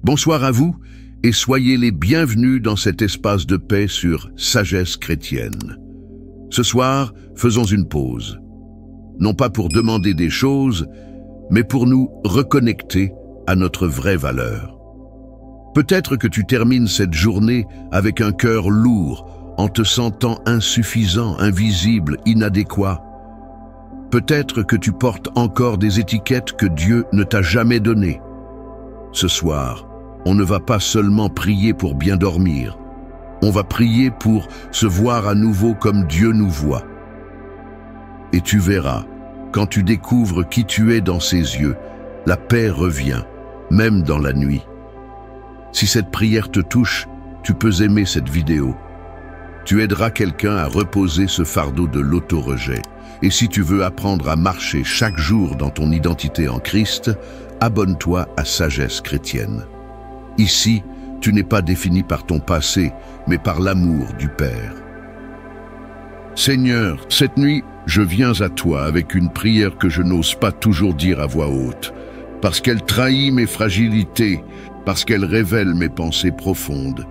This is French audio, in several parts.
Bonsoir à vous et soyez les bienvenus dans cet espace de paix sur Sagesse chrétienne. Ce soir, faisons une pause. Non pas pour demander des choses, mais pour nous reconnecter à notre vraie valeur. Peut-être que tu termines cette journée avec un cœur lourd, en te sentant insuffisant, invisible, inadéquat. Peut-être que tu portes encore des étiquettes que Dieu ne t'a jamais données. Ce soir, on ne va pas seulement prier pour bien dormir. On va prier pour se voir à nouveau comme Dieu nous voit. Et tu verras, quand tu découvres qui tu es dans ses yeux, la paix revient, même dans la nuit. Si cette prière te touche, tu peux aimer cette vidéo. Tu aideras quelqu'un à reposer ce fardeau de l'auto-rejet. Et si tu veux apprendre à marcher chaque jour dans ton identité en Christ, abonne-toi à Sagesse chrétienne. Ici, tu n'es pas défini par ton passé, mais par l'amour du Père. Seigneur, cette nuit, je viens à toi avec une prière que je n'ose pas toujours dire à voix haute, parce qu'elle trahit mes fragilités, parce qu'elle révèle mes pensées profondes.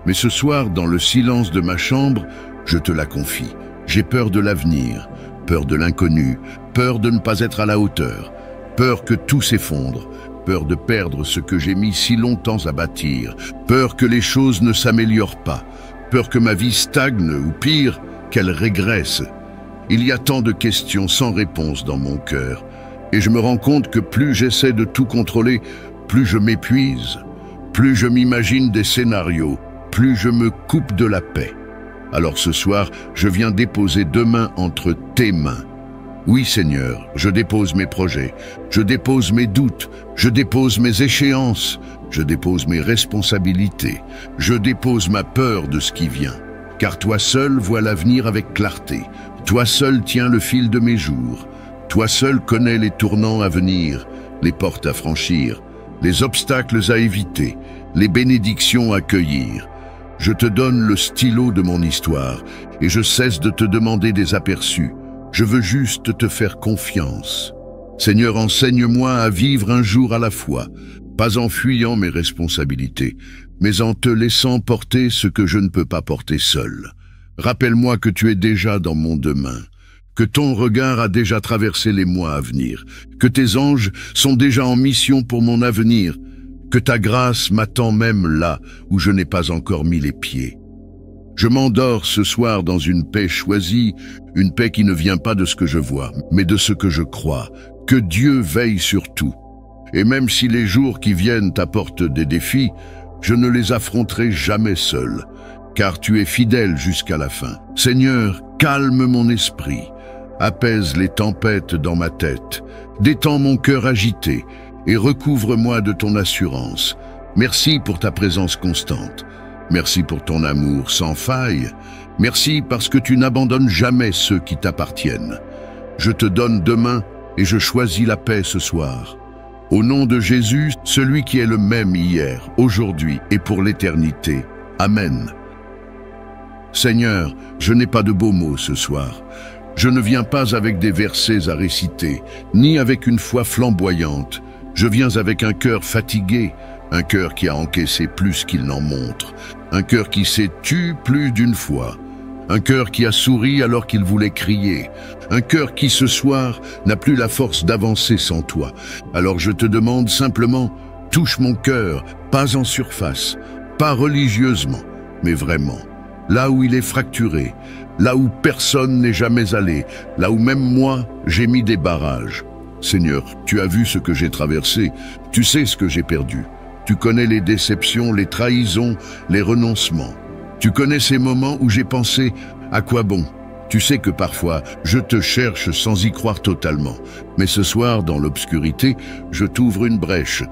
Mais ce soir, dans le silence de ma chambre, je te la confie. J'ai peur de l'avenir, peur de l'inconnu, peur de ne pas être à la hauteur, peur que tout s'effondre, peur de perdre ce que j'ai mis si longtemps à bâtir, peur que les choses ne s'améliorent pas, peur que ma vie stagne ou pire, qu'elle régresse. Il y a tant de questions sans réponse dans mon cœur, et je me rends compte que plus j'essaie de tout contrôler, plus je m'épuise, plus je m'imagine des scénarios, plus je me coupe de la paix. Alors ce soir, je viens déposer 2 mains entre tes mains. Oui Seigneur, je dépose mes projets, je dépose mes doutes, je dépose mes échéances, je dépose mes responsabilités, je dépose ma peur de ce qui vient. Car toi seul vois l'avenir avec clarté, toi seul tiens le fil de mes jours, toi seul connais les tournants à venir, les portes à franchir, les obstacles à éviter, les bénédictions à cueillir. Je te donne le stylo de mon histoire et je cesse de te demander des aperçus. Je veux juste te faire confiance. Seigneur, enseigne-moi à vivre un jour à la fois, pas en fuyant mes responsabilités, mais en te laissant porter ce que je ne peux pas porter seul. Rappelle-moi que tu es déjà dans mon demain, que ton regard a déjà traversé les mois à venir, que tes anges sont déjà en mission pour mon avenir, que ta grâce m'attend même là où je n'ai pas encore mis les pieds. Je m'endors ce soir dans une paix choisie, une paix qui ne vient pas de ce que je vois, mais de ce que je crois, que Dieu veille sur tout. Et même si les jours qui viennent t'apportent des défis, je ne les affronterai jamais seul, car tu es fidèle jusqu'à la fin. Seigneur, calme mon esprit, apaise les tempêtes dans ma tête, détends mon cœur agité et recouvre-moi de ton assurance. Merci pour ta présence constante. Merci pour ton amour sans faille. Merci parce que tu n'abandonnes jamais ceux qui t'appartiennent. Je te donne 2 mains et je choisis la paix ce soir. Au nom de Jésus, celui qui est le même hier, aujourd'hui et pour l'éternité. Amen. Seigneur, je n'ai pas de beaux mots ce soir. Je ne viens pas avec des versets à réciter, ni avec une foi flamboyante. Je viens avec un cœur fatigué, un cœur qui a encaissé plus qu'il n'en montre, un cœur qui s'est tu plus d'une fois, un cœur qui a souri alors qu'il voulait crier, un cœur qui ce soir n'a plus la force d'avancer sans toi. Alors je te demande simplement, touche mon cœur, pas en surface, pas religieusement, mais vraiment, là où il est fracturé, là où personne n'est jamais allé, là où même moi j'ai mis des barrages. Seigneur, tu as vu ce que j'ai traversé, tu sais ce que j'ai perdu. Tu connais les déceptions, les trahisons, les renoncements. Tu connais ces moments où j'ai pensé « à quoi bon ?» Tu sais que parfois, je te cherche sans y croire totalement. Mais ce soir, dans l'obscurité, je t'ouvre une brèche,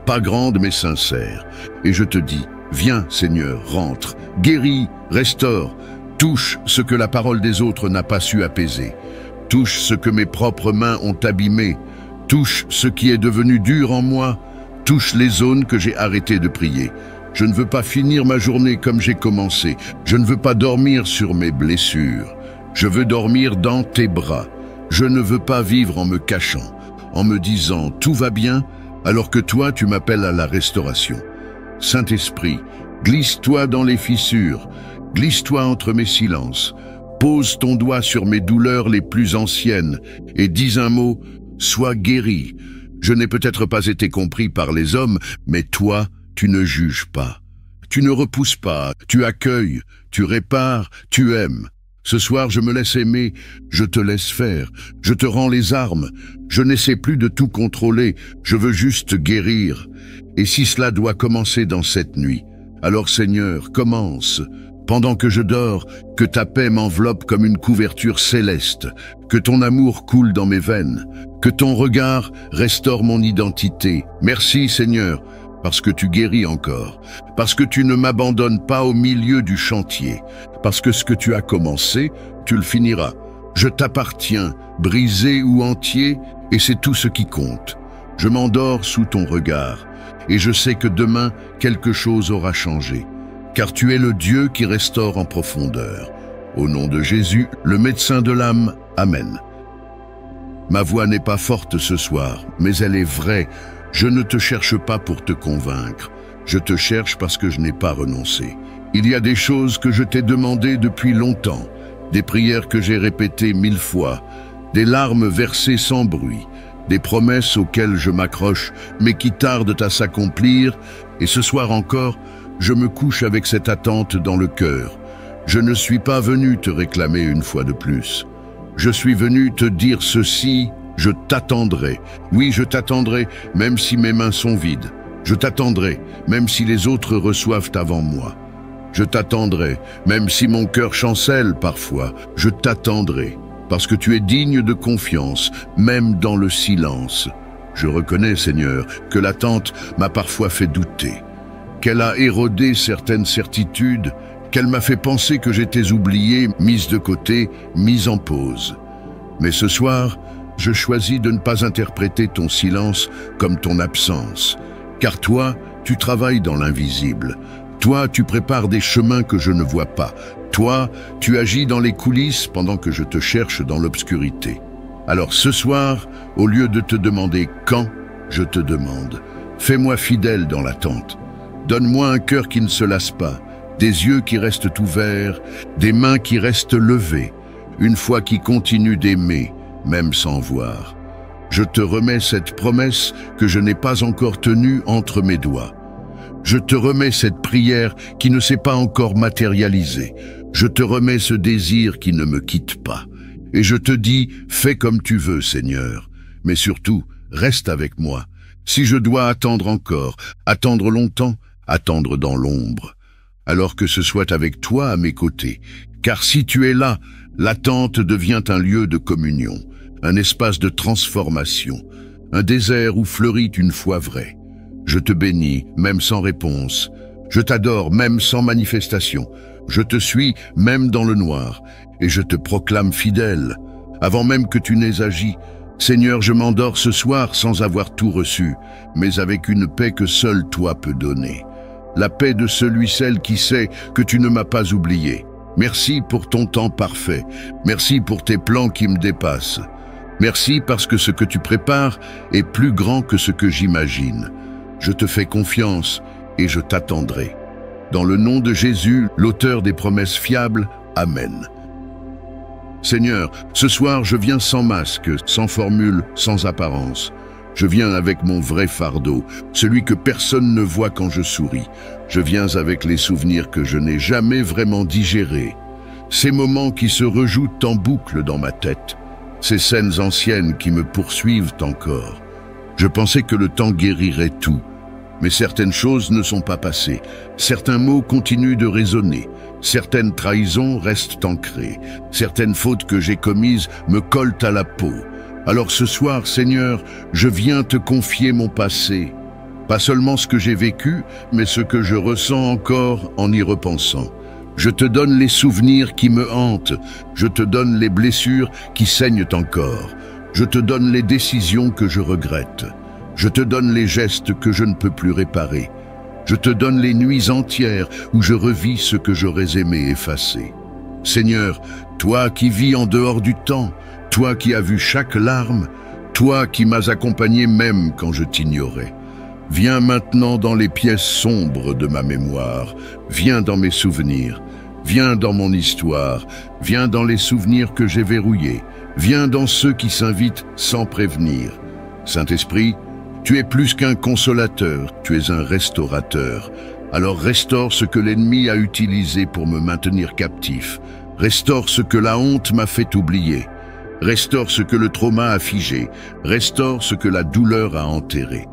pas grande mais sincère. Et je te dis « Viens, Seigneur, rentre, guéris, restaure, touche ce que la parole des autres n'a pas su apaiser. Touche ce que mes propres mains ont abîmé. Touche ce qui est devenu dur en moi. Touche les zones que j'ai arrêté de prier. Je ne veux pas finir ma journée comme j'ai commencé. Je ne veux pas dormir sur mes blessures. Je veux dormir dans tes bras. Je ne veux pas vivre en me cachant, en me disant « tout va bien » alors que toi tu m'appelles à la restauration. Saint-Esprit, glisse-toi dans les fissures, glisse-toi entre mes silences, pose ton doigt sur mes douleurs les plus anciennes et dis un mot, sois guéri. Je n'ai peut-être pas été compris par les hommes, mais toi, tu ne juges pas. Tu ne repousses pas, tu accueilles, tu répares, tu aimes. Ce soir, je me laisse aimer, je te laisse faire, je te rends les armes, je n'essaie plus de tout contrôler, je veux juste guérir. Et si cela doit commencer dans cette nuit, alors Seigneur, commence. Pendant que je dors, que ta paix m'enveloppe comme une couverture céleste, que ton amour coule dans mes veines, que ton regard restaure mon identité. Merci Seigneur, parce que tu guéris encore, parce que tu ne m'abandonnes pas au milieu du chantier, parce que ce que tu as commencé, tu le finiras. Je t'appartiens, brisé ou entier, et c'est tout ce qui compte. Je m'endors sous ton regard, et je sais que demain, quelque chose aura changé, car tu es le Dieu qui restaure en profondeur. Au nom de Jésus, le médecin de l'âme, Amen. Ma voix n'est pas forte ce soir, mais elle est vraie. Je ne te cherche pas pour te convaincre. Je te cherche parce que je n'ai pas renoncé. Il y a des choses que je t'ai demandées depuis longtemps, des prières que j'ai répétées 1000 fois, des larmes versées sans bruit, des promesses auxquelles je m'accroche, mais qui tardent à s'accomplir, et ce soir encore, je me couche avec cette attente dans le cœur. Je ne suis pas venu te réclamer une fois de plus. Je suis venu te dire ceci, je t'attendrai. Oui, je t'attendrai, même si mes mains sont vides. Je t'attendrai, même si les autres reçoivent avant moi. Je t'attendrai, même si mon cœur chancelle parfois. Je t'attendrai, parce que tu es digne de confiance, même dans le silence. Je reconnais, Seigneur, que l'attente m'a parfois fait douter, qu'elle a érodé certaines certitudes, qu'elle m'a fait penser que j'étais oublié, mise de côté, mise en pause. Mais ce soir, je choisis de ne pas interpréter ton silence comme ton absence, car toi, tu travailles dans l'invisible. Toi, tu prépares des chemins que je ne vois pas. Toi, tu agis dans les coulisses pendant que je te cherche dans l'obscurité. Alors ce soir, au lieu de te demander quand, je te demande, fais-moi fidèle dans l'attente. Donne-moi un cœur qui ne se lasse pas, des yeux qui restent ouverts, des mains qui restent levées, une foi qui continue d'aimer, même sans voir. Je te remets cette promesse que je n'ai pas encore tenue entre mes doigts. Je te remets cette prière qui ne s'est pas encore matérialisée. Je te remets ce désir qui ne me quitte pas. Et je te dis, fais comme tu veux, Seigneur. Mais surtout, reste avec moi. Si je dois attendre encore, attendre longtemps, attendre dans l'ombre. Alors que ce soit avec toi à mes côtés. Car si tu es là, l'attente devient un lieu de communion, un espace de transformation, un désert où fleurit une foi vraie. Je te bénis, même sans réponse. Je t'adore, même sans manifestation. Je te suis, même dans le noir. Et je te proclame fidèle, avant même que tu n'aies agi. Seigneur, je m'endors ce soir sans avoir tout reçu, mais avec une paix que seul toi peux donner. La paix de celui-celle qui sait que tu ne m'as pas oublié. Merci pour ton temps parfait. Merci pour tes plans qui me dépassent. Merci parce que ce que tu prépares est plus grand que ce que j'imagine. Je te fais confiance et je t'attendrai. Dans le nom de Jésus, l'auteur des promesses fiables, Amen. Seigneur, ce soir je viens sans masque, sans formule, sans apparence. Je viens avec mon vrai fardeau, celui que personne ne voit quand je souris. Je viens avec les souvenirs que je n'ai jamais vraiment digérés. Ces moments qui se rejouent en boucle dans ma tête. Ces scènes anciennes qui me poursuivent encore. Je pensais que le temps guérirait tout. Mais certaines choses ne sont pas passées. Certains mots continuent de résonner. Certaines trahisons restent ancrées. Certaines fautes que j'ai commises me collent à la peau. Alors ce soir, Seigneur, je viens te confier mon passé. Pas seulement ce que j'ai vécu, mais ce que je ressens encore en y repensant. Je te donne les souvenirs qui me hantent. Je te donne les blessures qui saignent encore. Je te donne les décisions que je regrette. Je te donne les gestes que je ne peux plus réparer. Je te donne les nuits entières où je revis ce que j'aurais aimé effacer. Seigneur, toi qui vis en dehors du temps, toi qui as vu chaque larme, toi qui m'as accompagné même quand je t'ignorais. Viens maintenant dans les pièces sombres de ma mémoire, viens dans mes souvenirs, viens dans mon histoire, viens dans les souvenirs que j'ai verrouillés, viens dans ceux qui s'invitent sans prévenir. Saint-Esprit, tu es plus qu'un consolateur, tu es un restaurateur. Alors restaure ce que l'ennemi a utilisé pour me maintenir captif. Restaure ce que la honte m'a fait oublier. Restaure ce que le trauma a figé. Restaure ce que la douleur a enterré.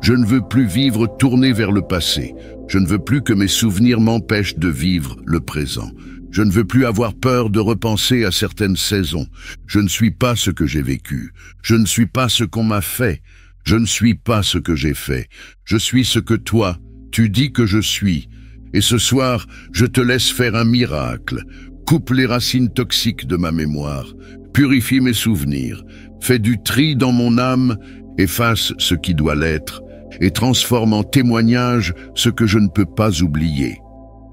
Je ne veux plus vivre tourné vers le passé. Je ne veux plus que mes souvenirs m'empêchent de vivre le présent. Je ne veux plus avoir peur de repenser à certaines saisons. Je ne suis pas ce que j'ai vécu. Je ne suis pas ce qu'on m'a fait. Je ne suis pas ce que j'ai fait. Je suis ce que toi, tu dis que je suis. Et ce soir, je te laisse faire un miracle. Coupe les racines toxiques de ma mémoire. Purifie mes souvenirs. Fais du tri dans mon âme. Efface ce qui doit l'être. Et transforme en témoignage ce que je ne peux pas oublier.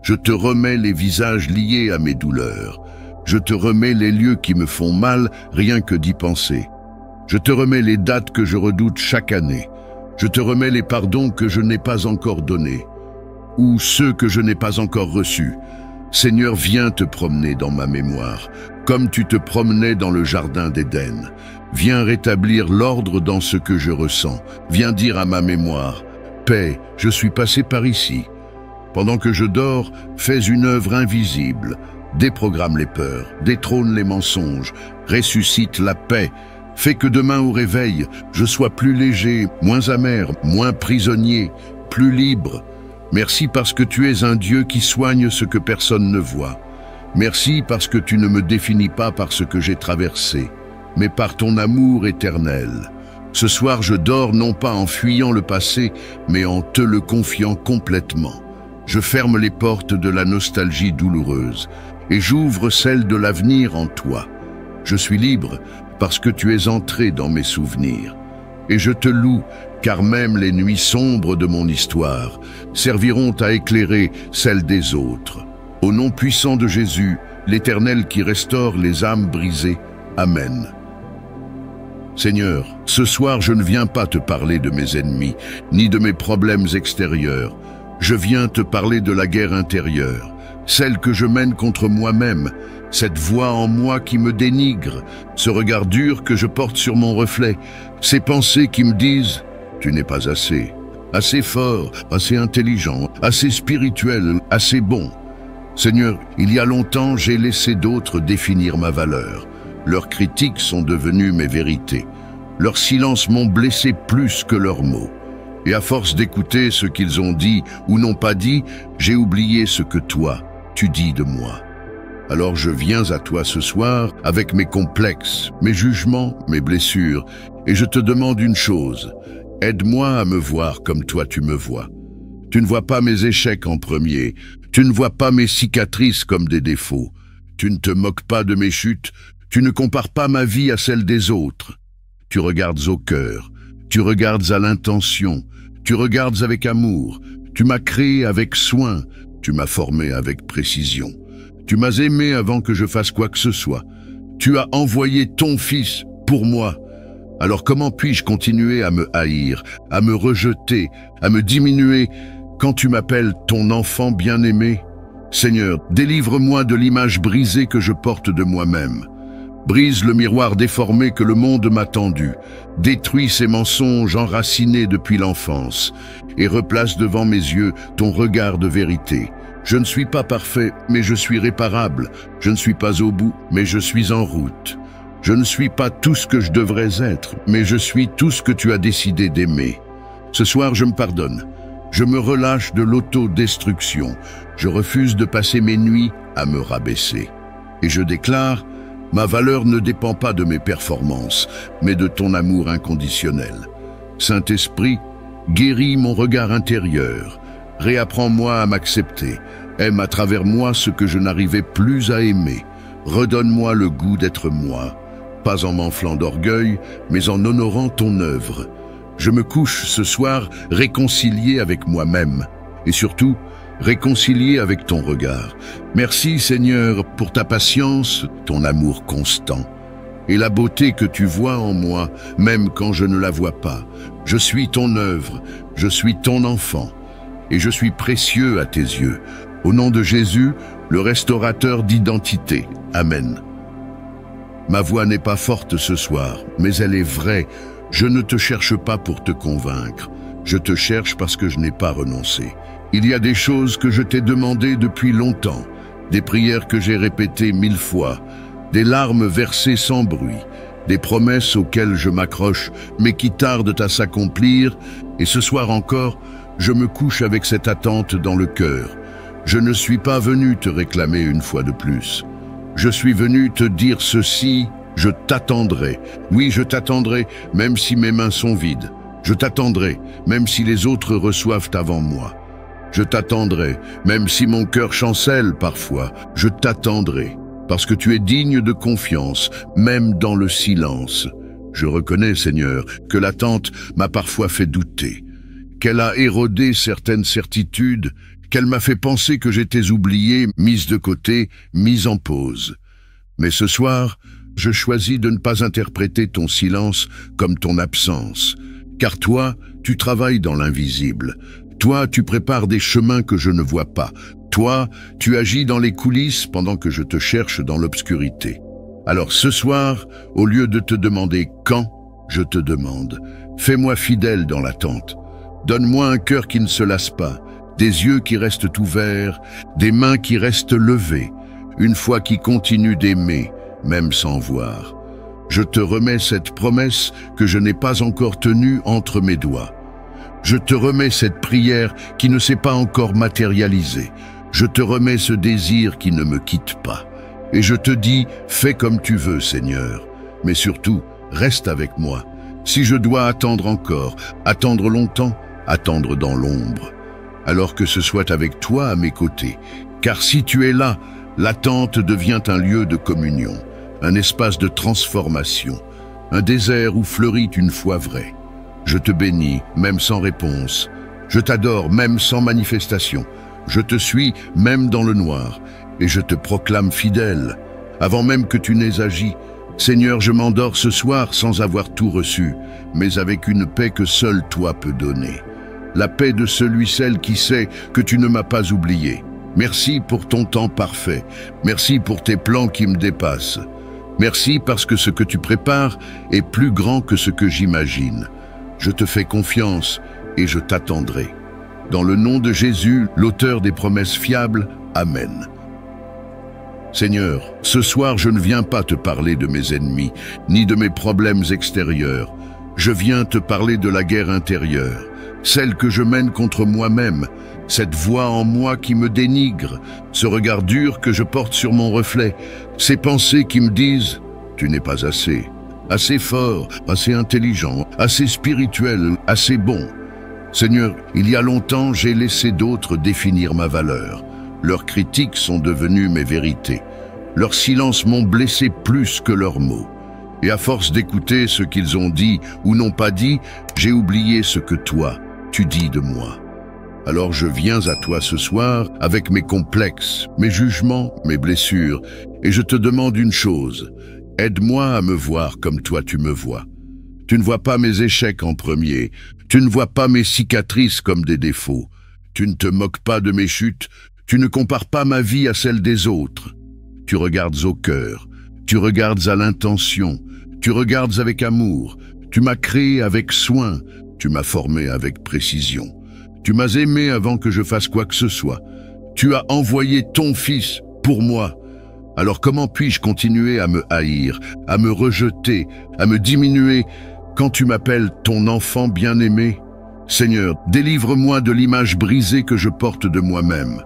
Je te remets les visages liés à mes douleurs. Je te remets les lieux qui me font mal, rien que d'y penser. Je te remets les dates que je redoute chaque année. Je te remets les pardons que je n'ai pas encore donnés, ou ceux que je n'ai pas encore reçus. Seigneur, viens te promener dans ma mémoire, comme tu te promenais dans le jardin d'Éden. Viens rétablir l'ordre dans ce que je ressens. Viens dire à ma mémoire, paix, je suis passé par ici. Pendant que je dors, fais une œuvre invisible. Déprogramme les peurs, détrône les mensonges, ressuscite la paix. Fais que demain au réveil, je sois plus léger, moins amer, moins prisonnier, plus libre. Merci parce que tu es un Dieu qui soigne ce que personne ne voit. Merci parce que tu ne me définis pas par ce que j'ai traversé, mais par ton amour éternel. Ce soir, je dors non pas en fuyant le passé, mais en te le confiant complètement. Je ferme les portes de la nostalgie douloureuse et j'ouvre celles de l'avenir en toi. Je suis libre parce que tu es entré dans mes souvenirs. Et je te loue, car même les nuits sombres de mon histoire serviront à éclairer celles des autres. Au nom puissant de Jésus, l'Éternel qui restaure les âmes brisées. Amen. Seigneur, ce soir je ne viens pas te parler de mes ennemis, ni de mes problèmes extérieurs. Je viens te parler de la guerre intérieure, celle que je mène contre moi-même, cette voix en moi qui me dénigre, ce regard dur que je porte sur mon reflet, ces pensées qui me disent « tu n'es pas assez, assez fort, assez intelligent, assez spirituel, assez bon ». Seigneur, il y a longtemps, j'ai laissé d'autres définir ma valeur. Leurs critiques sont devenues mes vérités. Leurs silences m'ont blessé plus que leurs mots. Et à force d'écouter ce qu'ils ont dit ou n'ont pas dit, j'ai oublié ce que toi, tu dis de moi. Alors je viens à toi ce soir avec mes complexes, mes jugements, mes blessures, et je te demande une chose, aide-moi à me voir comme toi tu me vois. Tu ne vois pas mes échecs en premier, tu ne vois pas mes cicatrices comme des défauts, tu ne te moques pas de mes chutes, tu ne compares pas ma vie à celle des autres. Tu regardes au cœur, tu regardes à l'intention, tu regardes avec amour, tu m'as créé avec soin, tu m'as formé avec précision. Tu m'as aimé avant que je fasse quoi que ce soit. Tu as envoyé ton Fils pour moi. Alors comment puis-je continuer à me haïr, à me rejeter, à me diminuer quand tu m'appelles ton enfant bien-aimé? Seigneur, délivre-moi de l'image brisée que je porte de moi-même. Brise le miroir déformé que le monde m'a tendu. Détruis ces mensonges enracinés depuis l'enfance et replace devant mes yeux ton regard de vérité. Je ne suis pas parfait, mais je suis réparable. Je ne suis pas au bout, mais je suis en route. Je ne suis pas tout ce que je devrais être, mais je suis tout ce que tu as décidé d'aimer. Ce soir, je me pardonne. Je me relâche de l'autodestruction. Je refuse de passer mes nuits à me rabaisser. Et je déclare, ma valeur ne dépend pas de mes performances, mais de ton amour inconditionnel. Saint-Esprit, guéris mon regard intérieur. Réapprends-moi à m'accepter. Aime à travers moi ce que je n'arrivais plus à aimer. Redonne-moi le goût d'être moi, pas en m'enflant d'orgueil, mais en honorant ton œuvre. Je me couche ce soir réconcilié avec moi-même et surtout réconcilié avec ton regard. Merci Seigneur pour ta patience, ton amour constant et la beauté que tu vois en moi, même quand je ne la vois pas. Je suis ton œuvre, Je suis ton enfant, et je suis précieux à tes yeux. Au nom de Jésus, le restaurateur d'identité. Amen. Ma voix n'est pas forte ce soir, mais elle est vraie. Je ne te cherche pas pour te convaincre. Je te cherche parce que je n'ai pas renoncé. Il y a des choses que je t'ai demandées depuis longtemps, des prières que j'ai répétées 1000 fois, des larmes versées sans bruit, des promesses auxquelles je m'accroche, mais qui tardent à s'accomplir, et ce soir encore, je me couche avec cette attente dans le cœur. Je ne suis pas venu te réclamer une fois de plus. Je suis venu te dire ceci, je t'attendrai. Oui, je t'attendrai, même si mes mains sont vides. Je t'attendrai, même si les autres reçoivent avant moi. Je t'attendrai, même si mon cœur chancelle parfois. Je t'attendrai, parce que tu es digne de confiance, même dans le silence. Je reconnais, Seigneur, que l'attente m'a parfois fait douter, qu'elle a érodé certaines certitudes, qu'elle m'a fait penser que j'étais oublié, mise de côté, mise en pause. Mais ce soir, je choisis de ne pas interpréter ton silence comme ton absence, car toi, tu travailles dans l'invisible. Toi, tu prépares des chemins que je ne vois pas. Toi, tu agis dans les coulisses pendant que je te cherche dans l'obscurité. Alors ce soir, au lieu de te demander quand, je te demande, fais-moi fidèle dans l'attente. Donne-moi un cœur qui ne se lasse pas, des yeux qui restent ouverts, des mains qui restent levées, une foi qui continue d'aimer, même sans voir. Je te remets cette promesse que je n'ai pas encore tenue entre mes doigts. Je te remets cette prière qui ne s'est pas encore matérialisée. Je te remets ce désir qui ne me quitte pas. Et je te dis, fais comme tu veux, Seigneur. Mais surtout, reste avec moi. Si je dois attendre encore, attendre longtemps, attendre dans l'ombre. Alors que ce soit avec toi à mes côtés. Car si tu es là, l'attente devient un lieu de communion, un espace de transformation, un désert où fleurit une foi vraie. Je te bénis, même sans réponse. Je t'adore, même sans manifestation. Je te suis, même dans le noir. Et je te proclame fidèle, avant même que tu n'aies agi. Seigneur, je m'endors ce soir sans avoir tout reçu, mais avec une paix que seul toi peux donner. La paix de celui-celle qui sait que tu ne m'as pas oublié. Merci pour ton temps parfait. Merci pour tes plans qui me dépassent. Merci parce que ce que tu prépares est plus grand que ce que j'imagine. Je te fais confiance et je t'attendrai. Dans le nom de Jésus, l'auteur des promesses fiables, Amen. Seigneur, ce soir je ne viens pas te parler de mes ennemis, ni de mes problèmes extérieurs. Je viens te parler de la guerre intérieure, celle que je mène contre moi-même, cette voix en moi qui me dénigre, ce regard dur que je porte sur mon reflet, ces pensées qui me disent « tu n'es pas assez fort, assez intelligent, assez spirituel, assez bon ». Seigneur, il y a longtemps, j'ai laissé d'autres définir ma valeur. Leurs critiques sont devenues mes vérités. Leurs silences m'ont blessé plus que leurs mots. Et à force d'écouter ce qu'ils ont dit ou n'ont pas dit, j'ai oublié ce que toi, tu dis de moi. Alors je viens à toi ce soir avec mes complexes, mes jugements, mes blessures, et je te demande une chose. Aide-moi à me voir comme toi tu me vois. Tu ne vois pas mes échecs en premier, tu ne vois pas mes cicatrices comme des défauts, tu ne te moques pas de mes chutes, tu ne compares pas ma vie à celle des autres. Tu regardes au cœur, tu regardes à l'intention, tu regardes avec amour, tu m'as créé avec soin, tu m'as formé avec précision. Tu m'as aimé avant que je fasse quoi que ce soit. Tu as envoyé ton Fils pour moi. Alors comment puis-je continuer à me haïr, à me rejeter, à me diminuer quand tu m'appelles ton enfant bien-aimé? Seigneur, délivre-moi de l'image brisée que je porte de moi-même.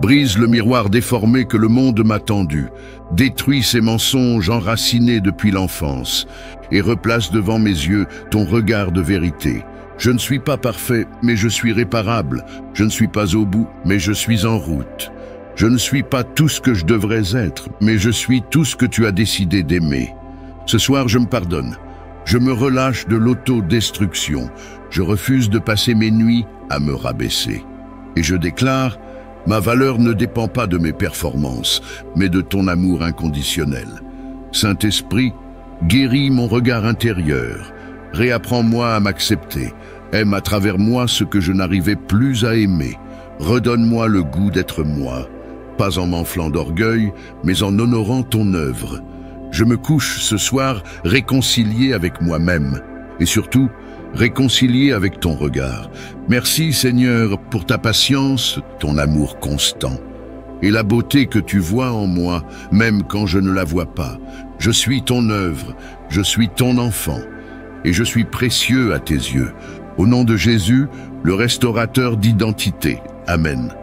Brise le miroir déformé que le monde m'a tendu, détruis ces mensonges enracinés depuis l'enfance, et replace devant mes yeux ton regard de vérité. Je ne suis pas parfait, mais je suis réparable. Je ne suis pas au bout, mais je suis en route. Je ne suis pas tout ce que je devrais être, mais je suis tout ce que tu as décidé d'aimer. Ce soir, je me pardonne. Je me relâche de l'autodestruction. Je refuse de passer mes nuits à me rabaisser. Et je déclare, ma valeur ne dépend pas de mes performances, mais de ton amour inconditionnel. Saint-Esprit, guéris mon regard intérieur. Réapprends-moi à m'accepter, Aime à travers moi ce que je n'arrivais plus à aimer. Redonne-moi le goût d'être moi, pas en m'enflant d'orgueil, mais en honorant ton œuvre. Je me couche ce soir réconcilié avec moi-même, et surtout, réconcilié avec ton regard. Merci Seigneur pour ta patience, ton amour constant, et la beauté que tu vois en moi, même quand je ne la vois pas. Je suis ton œuvre, je suis ton enfant, et je suis précieux à tes yeux. Au nom de Jésus, le restaurateur d'identité. Amen.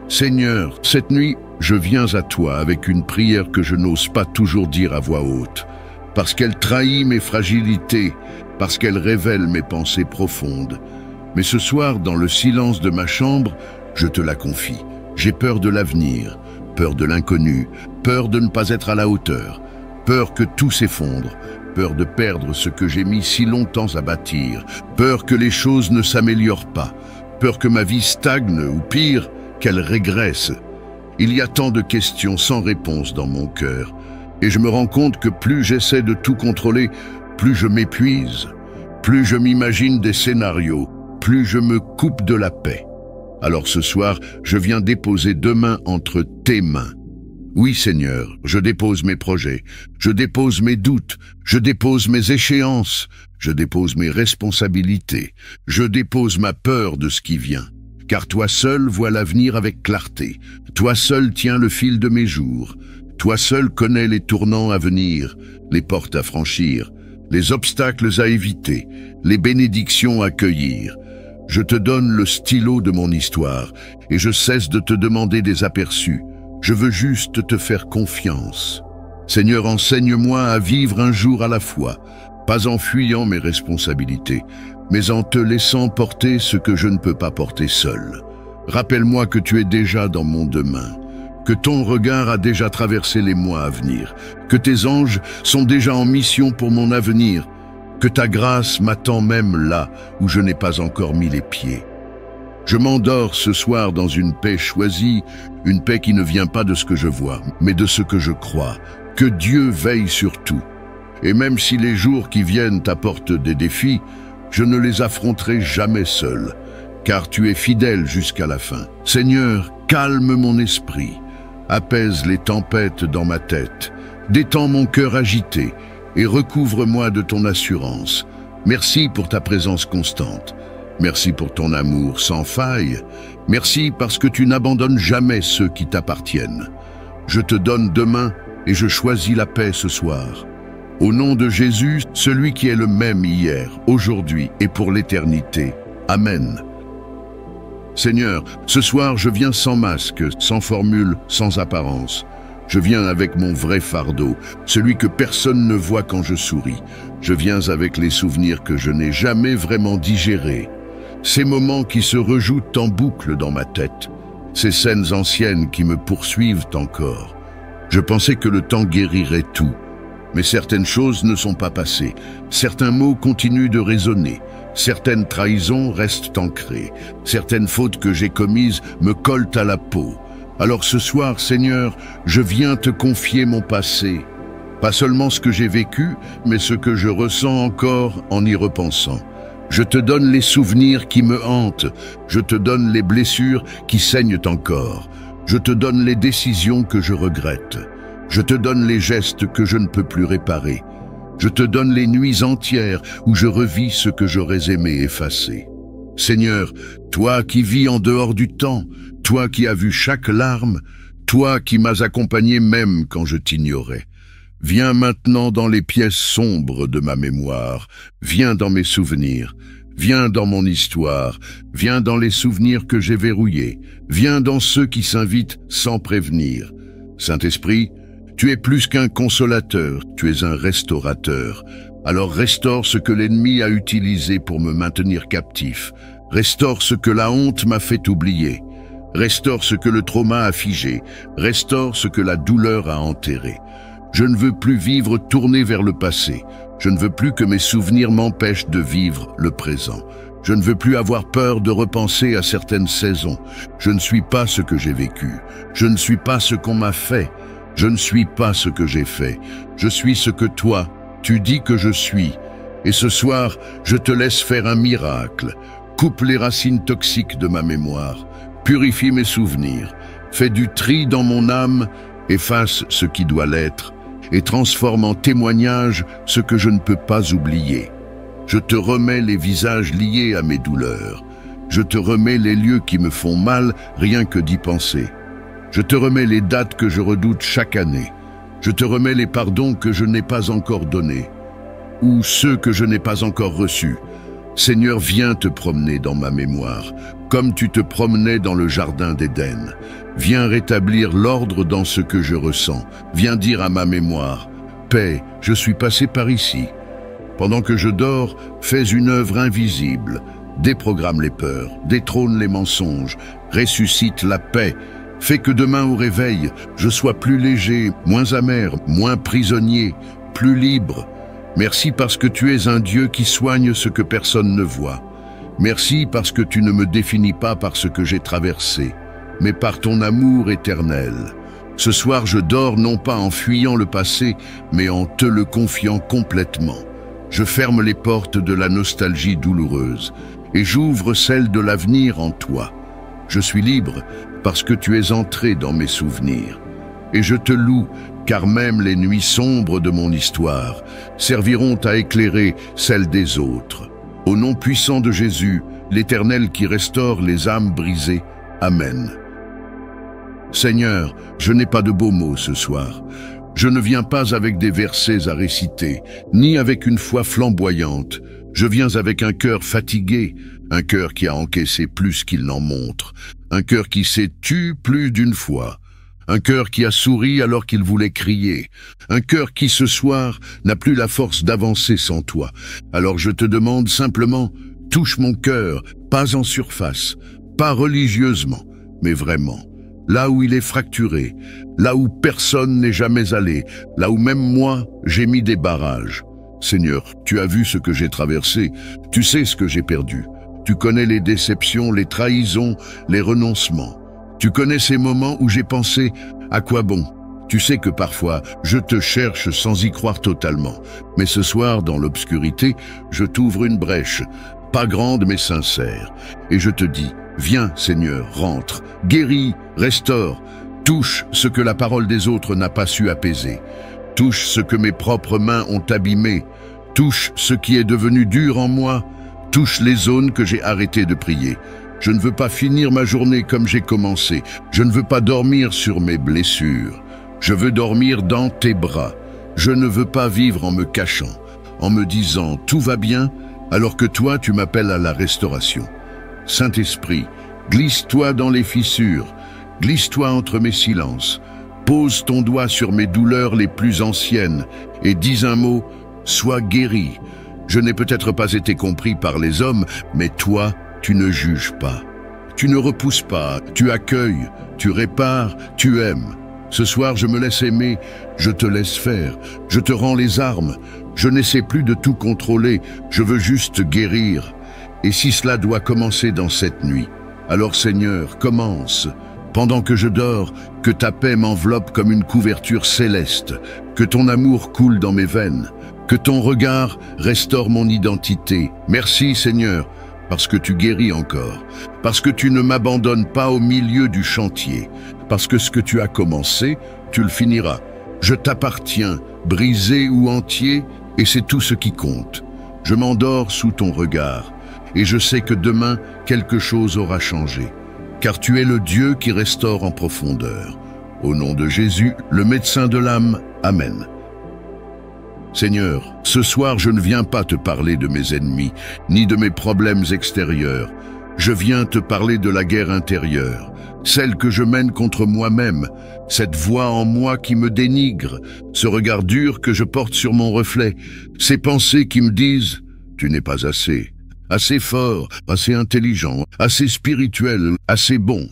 Seigneur, cette nuit, je viens à toi avec une prière que je n'ose pas toujours dire à voix haute, parce qu'elle trahit mes fragilités, parce qu'elle révèle mes pensées profondes. Mais ce soir, dans le silence de ma chambre, je te la confie. J'ai peur de l'avenir, peur de l'inconnu, peur de ne pas être à la hauteur, peur que tout s'effondre, peur de perdre ce que j'ai mis si longtemps à bâtir, peur que les choses ne s'améliorent pas, peur que ma vie stagne ou pire, qu'elle régresse. Il y a tant de questions sans réponse dans mon cœur, et je me rends compte que plus j'essaie de tout contrôler, plus je m'épuise, plus je m'imagine des scénarios, plus je me coupe de la paix. Alors ce soir, je viens déposer 2 mains entre tes mains. Oui Seigneur, je dépose mes projets, je dépose mes doutes, je dépose mes échéances, je dépose mes responsabilités, je dépose ma peur de ce qui vient. Car toi seul vois l'avenir avec clarté, toi seul tiens le fil de mes jours, toi seul connais les tournants à venir, les portes à franchir, les obstacles à éviter, les bénédictions à cueillir. Je te donne le stylo de mon histoire et je cesse de te demander des aperçus. Je veux juste te faire confiance. Seigneur, enseigne-moi à vivre un jour à la fois, pas en fuyant mes responsabilités, mais en te laissant porter ce que je ne peux pas porter seul. Rappelle-moi que tu es déjà dans mon demain, que ton regard a déjà traversé les mois à venir, que tes anges sont déjà en mission pour mon avenir, que ta grâce m'attend même là où je n'ai pas encore mis les pieds. Je m'endors ce soir dans une paix choisie, une paix qui ne vient pas de ce que je vois, mais de ce que je crois, que Dieu veille sur tout. Et même si les jours qui viennent t'apportent des défis, je ne les affronterai jamais seul, car tu es fidèle jusqu'à la fin. Seigneur, calme mon esprit, apaise les tempêtes dans ma tête, détends mon cœur agité et recouvre-moi de ton assurance. Merci pour ta présence constante. Merci pour ton amour sans faille. Merci parce que tu n'abandonnes jamais ceux qui t'appartiennent. Je te donne 2 mains et je choisis la paix ce soir. Au nom de Jésus, celui qui est le même hier, aujourd'hui et pour l'éternité. Amen. Seigneur, ce soir je viens sans masque, sans formule, sans apparence. Je viens avec mon vrai fardeau, celui que personne ne voit quand je souris. Je viens avec les souvenirs que je n'ai jamais vraiment digérés. Ces moments qui se rejouent en boucle dans ma tête. Ces scènes anciennes qui me poursuivent encore. Je pensais que le temps guérirait tout. Mais certaines choses ne sont pas passées. Certains mots continuent de résonner. Certaines trahisons restent ancrées. Certaines fautes que j'ai commises me collent à la peau. Alors ce soir, Seigneur, je viens te confier mon passé. Pas seulement ce que j'ai vécu, mais ce que je ressens encore en y repensant. Je te donne les souvenirs qui me hantent. Je te donne les blessures qui saignent encore. Je te donne les décisions que je regrette. Je te donne les gestes que je ne peux plus réparer. Je te donne les nuits entières où je revis ce que j'aurais aimé effacer. Seigneur, toi qui vis en dehors du temps, toi qui as vu chaque larme, toi qui m'as accompagné même quand je t'ignorais. Viens maintenant dans les pièces sombres de ma mémoire, viens dans mes souvenirs, viens dans mon histoire, viens dans les souvenirs que j'ai verrouillés, viens dans ceux qui s'invitent sans prévenir. Saint-Esprit, tu es plus qu'un consolateur, tu es un restaurateur. Alors restaure ce que l'ennemi a utilisé pour me maintenir captif. Restaure ce que la honte m'a fait oublier. Restaure ce que le trauma a figé. Restaure ce que la douleur a enterré. Je ne veux plus vivre tourné vers le passé. Je ne veux plus que mes souvenirs m'empêchent de vivre le présent. Je ne veux plus avoir peur de repenser à certaines saisons. Je ne suis pas ce que j'ai vécu. Je ne suis pas ce qu'on m'a fait. Je ne suis pas ce que j'ai fait. Je suis ce que toi, tu dis que je suis. Et ce soir, je te laisse faire un miracle. Coupe les racines toxiques de ma mémoire, purifie mes souvenirs, fais du tri dans mon âme, efface ce qui doit l'être, et transforme en témoignage ce que je ne peux pas oublier. Je te remets les visages liés à mes douleurs. Je te remets les lieux qui me font mal, rien que d'y penser. Je te remets les dates que je redoute chaque année. Je te remets les pardons que je n'ai pas encore donnés, ou ceux que je n'ai pas encore reçus. Seigneur, viens te promener dans ma mémoire, comme tu te promenais dans le jardin d'Éden. Viens rétablir l'ordre dans ce que je ressens. Viens dire à ma mémoire, paix, je suis passé par ici. Pendant que je dors, fais une œuvre invisible. Déprogramme les peurs, détrône les mensonges, ressuscite la paix. Fais que demain au réveil, je sois plus léger, moins amer, moins prisonnier, plus libre. Merci parce que tu es un Dieu qui soigne ce que personne ne voit. Merci parce que tu ne me définis pas par ce que j'ai traversé, mais par ton amour éternel. Ce soir, je dors non pas en fuyant le passé, mais en te le confiant complètement. Je ferme les portes de la nostalgie douloureuse et j'ouvre celles de l'avenir en toi. Je suis libre parce que tu es entré dans mes souvenirs. Et je te loue, car même les nuits sombres de mon histoire serviront à éclairer celles des autres. Au nom puissant de Jésus, l'Éternel qui restaure les âmes brisées. Amen. Seigneur, je n'ai pas de beaux mots ce soir. Je ne viens pas avec des versets à réciter, ni avec une foi flamboyante. Je viens avec un cœur fatigué, un cœur qui a encaissé plus qu'il n'en montre, un cœur qui s'est tu plus d'une fois, un cœur qui a souri alors qu'il voulait crier, un cœur qui ce soir n'a plus la force d'avancer sans toi. Alors je te demande simplement, touche mon cœur, pas en surface, pas religieusement, mais vraiment. Là où il est fracturé, là où personne n'est jamais allé, là où même moi, j'ai mis des barrages. Seigneur, tu as vu ce que j'ai traversé, tu sais ce que j'ai perdu. Tu connais les déceptions, les trahisons, les renoncements. Tu connais ces moments où j'ai pensé « à quoi bon ?» Tu sais que parfois, je te cherche sans y croire totalement. Mais ce soir, dans l'obscurité, je t'ouvre une brèche, pas grande mais sincère. Et je te dis « Viens, Seigneur, rentre, guéris, restaure, touche ce que la parole des autres n'a pas su apaiser. Touche ce que mes propres mains ont abîmé. Touche ce qui est devenu dur en moi. Touche les zones que j'ai arrêté de prier. Je ne veux pas finir ma journée comme j'ai commencé. Je ne veux pas dormir sur mes blessures. Je veux dormir dans tes bras. Je ne veux pas vivre en me cachant, en me disant « tout va bien » alors que toi tu m'appelles à la restauration. Saint-Esprit, glisse-toi dans les fissures, glisse-toi entre mes silences, pose ton doigt sur mes douleurs les plus anciennes et dis un mot, sois guéri. Je n'ai peut-être pas été compris par les hommes, mais toi, tu ne juges pas. Tu ne repousses pas, tu accueilles, tu répares, tu aimes. Ce soir, je me laisse aimer, je te laisse faire, je te rends les armes. Je n'essaie plus de tout contrôler, je veux juste guérir. Et si cela doit commencer dans cette nuit, alors Seigneur, commence. Pendant que je dors, que ta paix m'enveloppe comme une couverture céleste, que ton amour coule dans mes veines, que ton regard restaure mon identité. Merci Seigneur, parce que tu guéris encore, parce que tu ne m'abandonnes pas au milieu du chantier, parce que ce que tu as commencé, tu le finiras. Je t'appartiens, brisé ou entier, et c'est tout ce qui compte. Je m'endors sous ton regard, et je sais que demain, quelque chose aura changé, car tu es le Dieu qui restaure en profondeur. Au nom de Jésus, le médecin de l'âme, Amen. Seigneur, ce soir je ne viens pas te parler de mes ennemis, ni de mes problèmes extérieurs. Je viens te parler de la guerre intérieure, celle que je mène contre moi-même, cette voix en moi qui me dénigre, ce regard dur que je porte sur mon reflet, ces pensées qui me disent « tu n'es pas assez ». Assez fort, assez intelligent, assez spirituel, assez bon.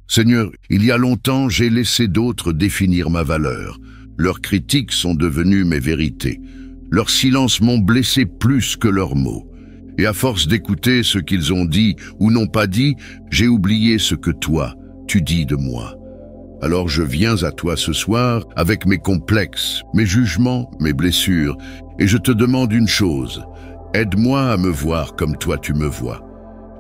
Seigneur, il y a longtemps, j'ai laissé d'autres définir ma valeur. Leurs critiques sont devenues mes vérités. Leurs silences m'ont blessé plus que leurs mots. Et à force d'écouter ce qu'ils ont dit ou n'ont pas dit, j'ai oublié ce que toi, tu dis de moi. Alors je viens à toi ce soir avec mes complexes, mes jugements, mes blessures, et je te demande une chose. Aide-moi à me voir comme toi tu me vois.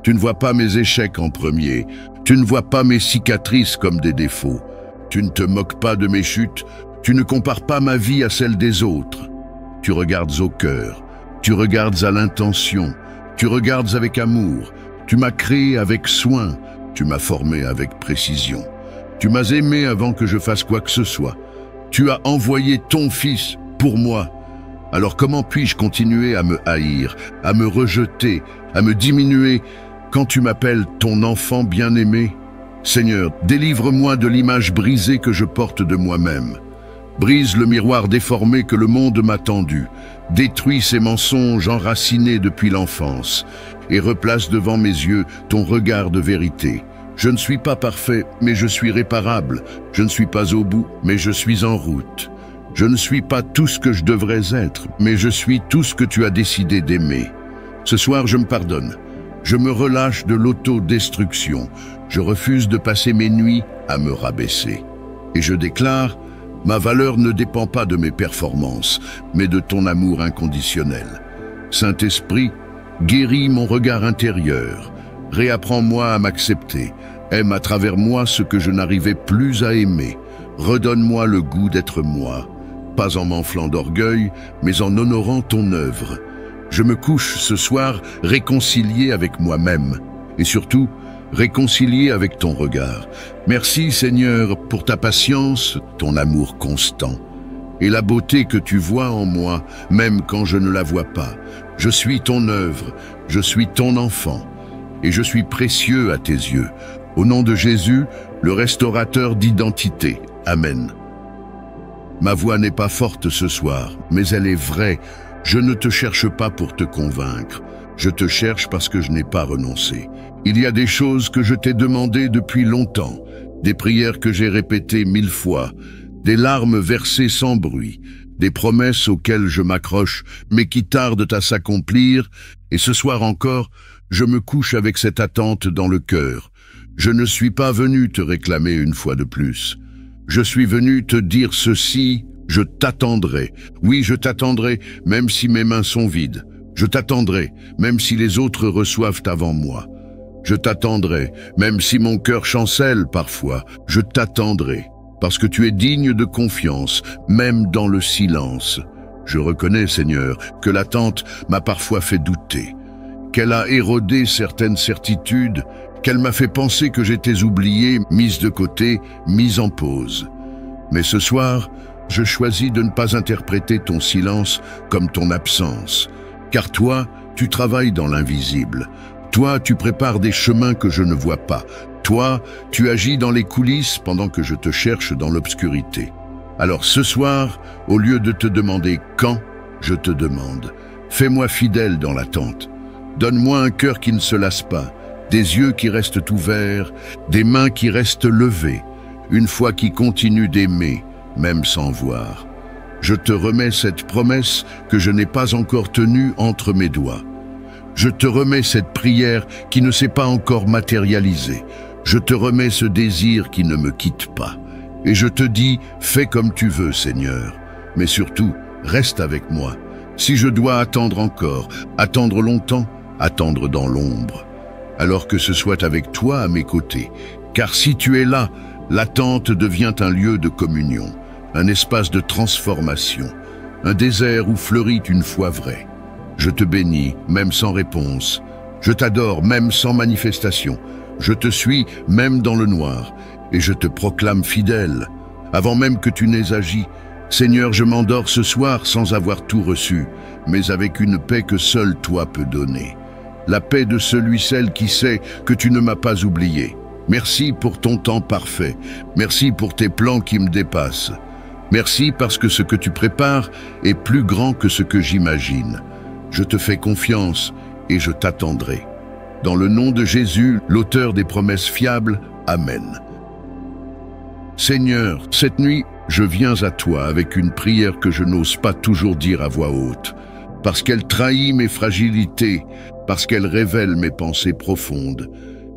Tu ne vois pas mes échecs en premier, tu ne vois pas mes cicatrices comme des défauts. Tu ne te moques pas de mes chutes, tu ne compares pas ma vie à celle des autres. Tu regardes au cœur, tu regardes à l'intention, tu regardes avec amour. Tu m'as créé avec soin, tu m'as formé avec précision. Tu m'as aimé avant que je fasse quoi que ce soit. Tu as envoyé ton Fils pour moi. Alors comment puis-je continuer à me haïr, à me rejeter, à me diminuer quand tu m'appelles ton enfant bien-aimé? Seigneur, délivre-moi de l'image brisée que je porte de moi-même. Brise le miroir déformé que le monde m'a tendu. Détruis ces mensonges enracinés depuis l'enfance et replace devant mes yeux ton regard de vérité. Je ne suis pas parfait, mais je suis réparable. Je ne suis pas au bout, mais je suis en route. Je ne suis pas tout ce que je devrais être, mais je suis tout ce que tu as décidé d'aimer. Ce soir, je me pardonne. Je me relâche de l'autodestruction. Je refuse de passer mes nuits à me rabaisser. Et je déclare, ma valeur ne dépend pas de mes performances, mais de ton amour inconditionnel. Saint-Esprit, guéris mon regard intérieur. Réapprends-moi à m'accepter. Aime à travers moi ce que je n'arrivais plus à aimer. Redonne-moi le goût d'être moi. Pas en m'enflant d'orgueil, mais en honorant ton œuvre. Je me couche ce soir réconcilié avec moi-même. Et surtout, réconcilié avec ton regard. Merci Seigneur pour ta patience, ton amour constant. Et la beauté que tu vois en moi, même quand je ne la vois pas. Je suis ton œuvre, je suis ton enfant. Et je suis précieux à tes yeux. Au nom de Jésus, le restaurateur d'identité. Amen. Ma voix n'est pas forte ce soir, mais elle est vraie. Je ne te cherche pas pour te convaincre. Je te cherche parce que je n'ai pas renoncé. Il y a des choses que je t'ai demandées depuis longtemps, des prières que j'ai répétées 1000 fois, des larmes versées sans bruit, des promesses auxquelles je m'accroche, mais qui tardent à s'accomplir, et ce soir encore, je me couche avec cette attente dans le cœur. Je ne suis pas venu te réclamer une fois de plus. Je suis venu te dire ceci, je t'attendrai. Oui, je t'attendrai, même si mes mains sont vides. Je t'attendrai, même si les autres reçoivent avant moi. Je t'attendrai, même si mon cœur chancelle parfois. Je t'attendrai, parce que tu es digne de confiance, même dans le silence. Je reconnais, Seigneur, que l'attente m'a parfois fait douter, qu'elle a érodé certaines certitudes, qu'elle m'a fait penser que j'étais oublié, mise de côté, mise en pause. Mais ce soir, je choisis de ne pas interpréter ton silence comme ton absence, car toi, tu travailles dans l'invisible. Toi, tu prépares des chemins que je ne vois pas. Toi, tu agis dans les coulisses pendant que je te cherche dans l'obscurité. Alors ce soir, au lieu de te demander quand, je te demande, fais-moi fidèle dans l'attente. Donne-moi un cœur qui ne se lasse pas, des yeux qui restent ouverts, des mains qui restent levées, une foi qui continue d'aimer, même sans voir. Je te remets cette promesse que je n'ai pas encore tenue entre mes doigts. Je te remets cette prière qui ne s'est pas encore matérialisée. Je te remets ce désir qui ne me quitte pas. Et je te dis, fais comme tu veux, Seigneur. Mais surtout, reste avec moi. Si je dois attendre encore, attendre longtemps, attendre dans l'ombre. Alors que ce soit avec toi à mes côtés. Car si tu es là, l'attente devient un lieu de communion, un espace de transformation, un désert où fleurit une foi vraie. Je te bénis, même sans réponse. Je t'adore, même sans manifestation. Je te suis, même dans le noir. Et je te proclame fidèle, avant même que tu n'aies agi. Seigneur, je m'endors ce soir sans avoir tout reçu, mais avec une paix que seul toi peux donner. La paix de celui-celle qui sait que tu ne m'as pas oublié. Merci pour ton temps parfait. Merci pour tes plans qui me dépassent. Merci parce que ce que tu prépares est plus grand que ce que j'imagine. Je te fais confiance et je t'attendrai. Dans le nom de Jésus, l'auteur des promesses fiables, Amen. Seigneur, cette nuit, je viens à toi avec une prière que je n'ose pas toujours dire à voix haute, parce qu'elle trahit mes fragilités, parce qu'elle révèle mes pensées profondes.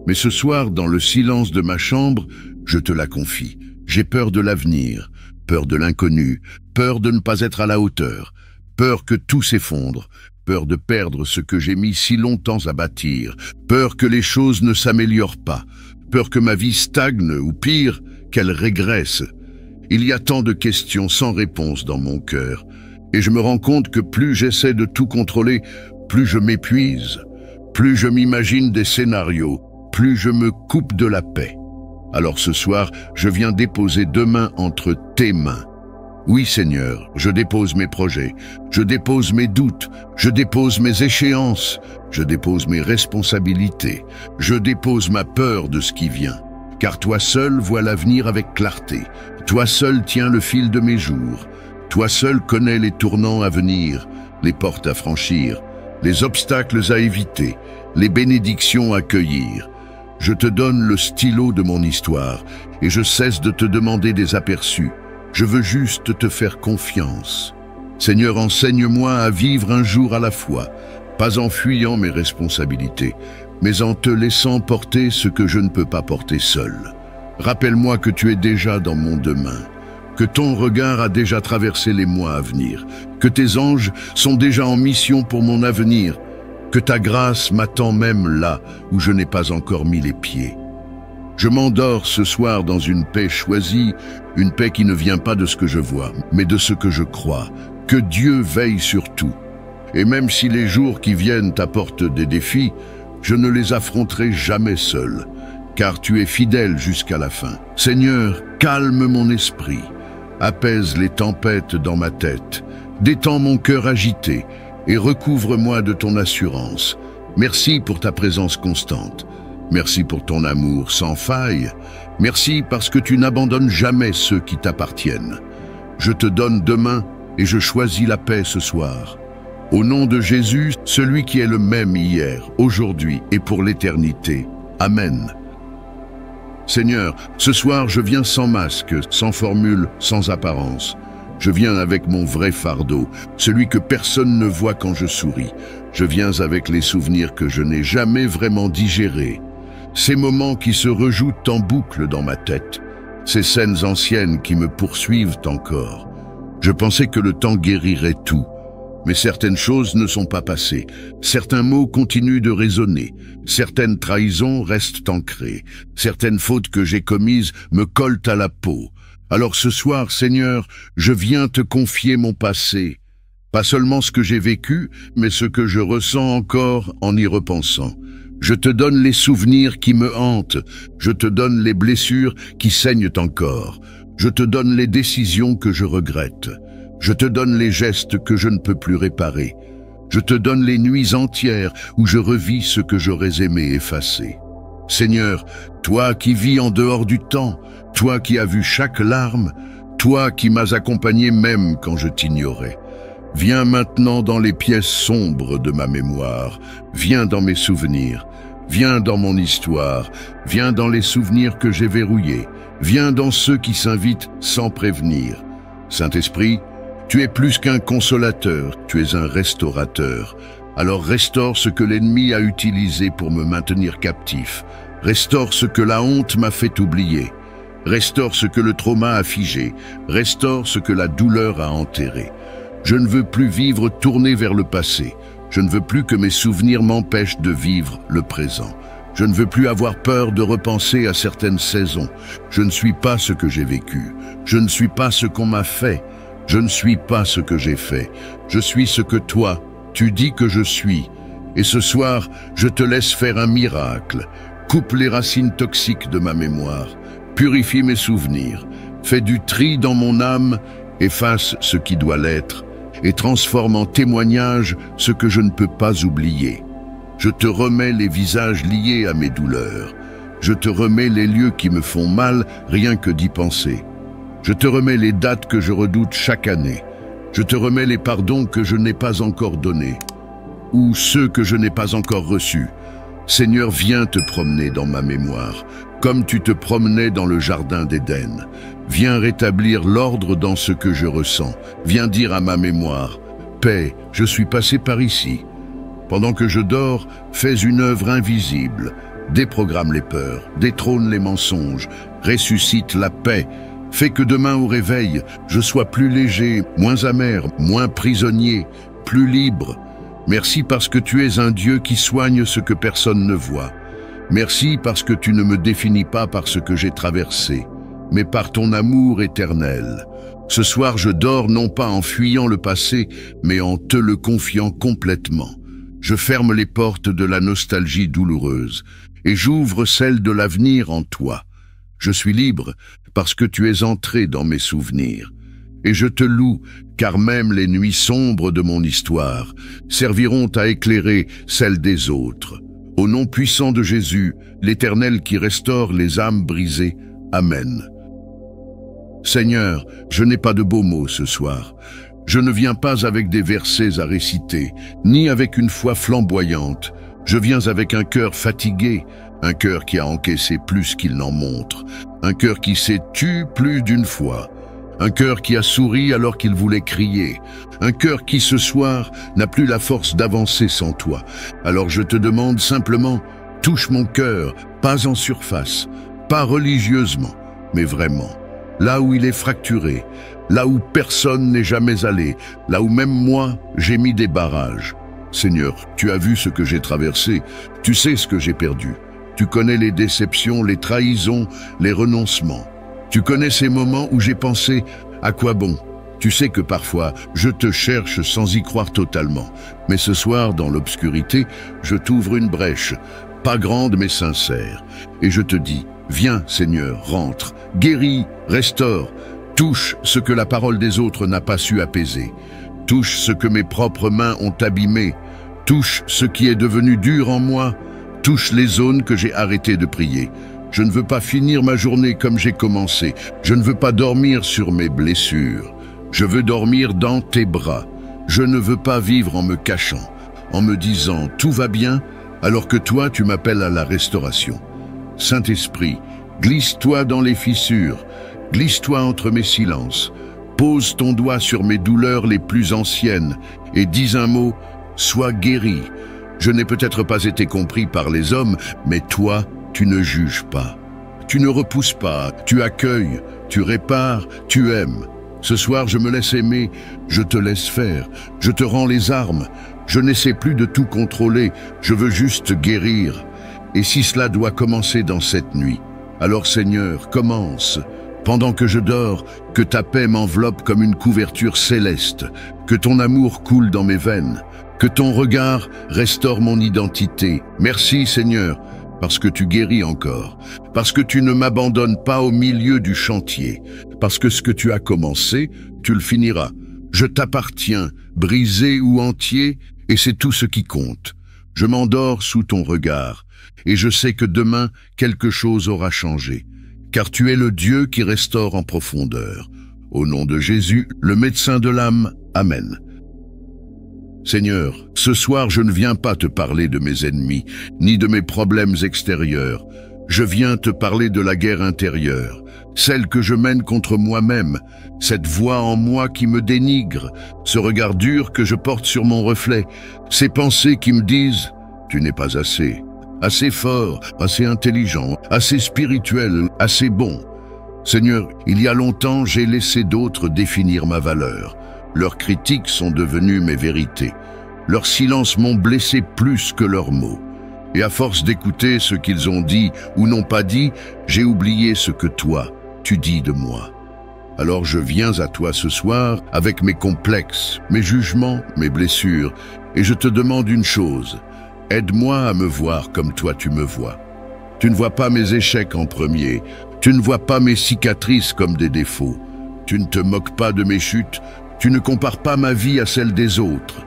Mais ce soir, dans le silence de ma chambre, je te la confie. J'ai peur de l'avenir, peur de l'inconnu, peur de ne pas être à la hauteur, peur que tout s'effondre, peur de perdre ce que j'ai mis si longtemps à bâtir, peur que les choses ne s'améliorent pas, peur que ma vie stagne ou pire, qu'elle régresse. Il y a tant de questions sans réponse dans mon cœur, et je me rends compte que plus j'essaie de tout contrôler, plus je m'épuise, plus je m'imagine des scénarios, plus je me coupe de la paix. Alors ce soir, je viens déposer 2 mains entre tes mains. Oui Seigneur, je dépose mes projets, je dépose mes doutes, je dépose mes échéances, je dépose mes responsabilités, je dépose ma peur de ce qui vient. Car toi seul vois l'avenir avec clarté, toi seul tiens le fil de mes jours, toi seul connais les tournants à venir, les portes à franchir, les obstacles à éviter, les bénédictions à cueillir. Je te donne le stylo de mon histoire et je cesse de te demander des aperçus. Je veux juste te faire confiance. Seigneur, enseigne-moi à vivre un jour à la fois, pas en fuyant mes responsabilités, mais en te laissant porter ce que je ne peux pas porter seul. Rappelle-moi que tu es déjà dans mon demain, que ton regard a déjà traversé les mois à venir, que tes anges sont déjà en mission pour mon avenir, que ta grâce m'attend même là où je n'ai pas encore mis les pieds. Je m'endors ce soir dans une paix choisie, une paix qui ne vient pas de ce que je vois, mais de ce que je crois, que Dieu veille sur tout. Et même si les jours qui viennent t'apportent des défis, je ne les affronterai jamais seul, car tu es fidèle jusqu'à la fin. Seigneur, calme mon esprit, apaise les tempêtes dans ma tête, détends mon cœur agité et recouvre-moi de ton assurance. Merci pour ta présence constante. Merci pour ton amour sans faille. Merci parce que tu n'abandonnes jamais ceux qui t'appartiennent. Je te donne demain et je choisis la paix ce soir. Au nom de Jésus, celui qui est le même hier, aujourd'hui et pour l'éternité. Amen. Seigneur, ce soir je viens sans masque, sans formule, sans apparence. Je viens avec mon vrai fardeau, celui que personne ne voit quand je souris. Je viens avec les souvenirs que je n'ai jamais vraiment digérés. Ces moments qui se rejouent en boucle dans ma tête. Ces scènes anciennes qui me poursuivent encore. Je pensais que le temps guérirait tout. Mais certaines choses ne sont pas passées. Certains mots continuent de résonner. Certaines trahisons restent ancrées. Certaines fautes que j'ai commises me collent à la peau. Alors ce soir, Seigneur, je viens te confier mon passé. Pas seulement ce que j'ai vécu, mais ce que je ressens encore en y repensant. Je te donne les souvenirs qui me hantent. Je te donne les blessures qui saignent encore. Je te donne les décisions que je regrette. Je te donne les gestes que je ne peux plus réparer. Je te donne les nuits entières où je revis ce que j'aurais aimé effacer. Seigneur, toi qui vis en dehors du temps, toi qui as vu chaque larme, toi qui m'as accompagné même quand je t'ignorais. Viens maintenant dans les pièces sombres de ma mémoire, viens dans mes souvenirs, viens dans mon histoire, viens dans les souvenirs que j'ai verrouillés, viens dans ceux qui s'invitent sans prévenir. Saint-Esprit, tu es plus qu'un consolateur, tu es un restaurateur. Alors restaure ce que l'ennemi a utilisé pour me maintenir captif. Restaure ce que la honte m'a fait oublier. Restaure ce que le trauma a figé. Restaure ce que la douleur a enterré. Je ne veux plus vivre tourné vers le passé. Je ne veux plus que mes souvenirs m'empêchent de vivre le présent. Je ne veux plus avoir peur de repenser à certaines saisons. Je ne suis pas ce que j'ai vécu. Je ne suis pas ce qu'on m'a fait. Je ne suis pas ce que j'ai fait. Je suis ce que toi, tu dis que je suis. Et ce soir, je te laisse faire un miracle. Coupe les racines toxiques de ma mémoire. Purifie mes souvenirs. Fais du tri dans mon âme. Efface ce qui doit l'être. Et transforme en témoignage ce que je ne peux pas oublier. Je te remets les visages liés à mes douleurs. Je te remets les lieux qui me font mal rien que d'y penser. Je te remets les dates que je redoute chaque année. Je te remets les pardons que je n'ai pas encore donnés, ou ceux que je n'ai pas encore reçus. Seigneur, viens te promener dans ma mémoire, comme tu te promenais dans le jardin d'Éden. Viens rétablir l'ordre dans ce que je ressens. Viens dire à ma mémoire, paix, je suis passé par ici. Pendant que je dors, fais une œuvre invisible. Déprogramme les peurs, détrône les mensonges, ressuscite la paix. Fais que demain au réveil, je sois plus léger, moins amer, moins prisonnier, plus libre. Merci parce que tu es un Dieu qui soigne ce que personne ne voit. Merci parce que tu ne me définis pas par ce que j'ai traversé, mais par ton amour éternel. Ce soir, je dors non pas en fuyant le passé, mais en te le confiant complètement. Je ferme les portes de la nostalgie douloureuse et j'ouvre celles de l'avenir en toi. Je suis libre parce que tu es entré dans mes souvenirs. Et je te loue, car même les nuits sombres de mon histoire serviront à éclairer celles des autres. Au nom puissant de Jésus, l'Éternel qui restaure les âmes brisées. Amen. Seigneur, je n'ai pas de beaux mots ce soir. Je ne viens pas avec des versets à réciter, ni avec une foi flamboyante. Je viens avec un cœur fatigué, un cœur qui a encaissé plus qu'il n'en montre, un cœur qui s'est tu plus d'une fois, un cœur qui a souri alors qu'il voulait crier, un cœur qui ce soir n'a plus la force d'avancer sans toi. Alors je te demande simplement, touche mon cœur, pas en surface, pas religieusement, mais vraiment. Là où il est fracturé, là où personne n'est jamais allé, là où même moi, j'ai mis des barrages. Seigneur, tu as vu ce que j'ai traversé, tu sais ce que j'ai perdu. Tu connais les déceptions, les trahisons, les renoncements. Tu connais ces moments où j'ai pensé « à quoi bon ?» Tu sais que parfois, je te cherche sans y croire totalement. Mais ce soir, dans l'obscurité, je t'ouvre une brèche, pas grande mais sincère. Et je te dis « Viens, Seigneur, rentre, guéris, restaure, touche ce que la parole des autres n'a pas su apaiser. Touche ce que mes propres mains ont abîmé. Touche ce qui est devenu dur en moi. Touche les zones que j'ai arrêté de prier. Je ne veux pas finir ma journée comme j'ai commencé. Je ne veux pas dormir sur mes blessures. Je veux dormir dans tes bras. Je ne veux pas vivre en me cachant, en me disant « tout va bien » alors que toi tu m'appelles à la restauration. Saint-Esprit, glisse-toi dans les fissures, glisse-toi entre mes silences, pose ton doigt sur mes douleurs les plus anciennes et dis un mot « sois guéri ». Je n'ai peut-être pas été compris par les hommes, mais toi, tu ne juges pas. Tu ne repousses pas, tu accueilles, tu répares, tu aimes. Ce soir, je me laisse aimer, je te laisse faire, je te rends les armes. Je n'essaie plus de tout contrôler, je veux juste guérir. Et si cela doit commencer dans cette nuit, alors Seigneur, commence. Pendant que je dors, que ta paix m'enveloppe comme une couverture céleste, que ton amour coule dans mes veines, que ton regard restaure mon identité. Merci Seigneur, parce que tu guéris encore, parce que tu ne m'abandonnes pas au milieu du chantier, parce que ce que tu as commencé, tu le finiras. Je t'appartiens, brisé ou entier, et c'est tout ce qui compte. Je m'endors sous ton regard, et je sais que demain, quelque chose aura changé, car tu es le Dieu qui restaure en profondeur. Au nom de Jésus, le médecin de l'âme, Amen. Seigneur, ce soir je ne viens pas te parler de mes ennemis, ni de mes problèmes extérieurs. Je viens te parler de la guerre intérieure, celle que je mène contre moi-même, cette voix en moi qui me dénigre, ce regard dur que je porte sur mon reflet, ces pensées qui me disent « tu n'es pas assez fort, assez intelligent, assez spirituel, assez bon ». Seigneur, il y a longtemps j'ai laissé d'autres définir ma valeur. Leurs critiques sont devenues mes vérités. Leurs silences m'ont blessé plus que leurs mots. Et à force d'écouter ce qu'ils ont dit ou n'ont pas dit, j'ai oublié ce que toi, tu dis de moi. Alors je viens à toi ce soir avec mes complexes, mes jugements, mes blessures, et je te demande une chose. Aide-moi à me voir comme toi tu me vois. Tu ne vois pas mes échecs en premier. Tu ne vois pas mes cicatrices comme des défauts. Tu ne te moques pas de mes chutes. Tu ne compares pas ma vie à celle des autres.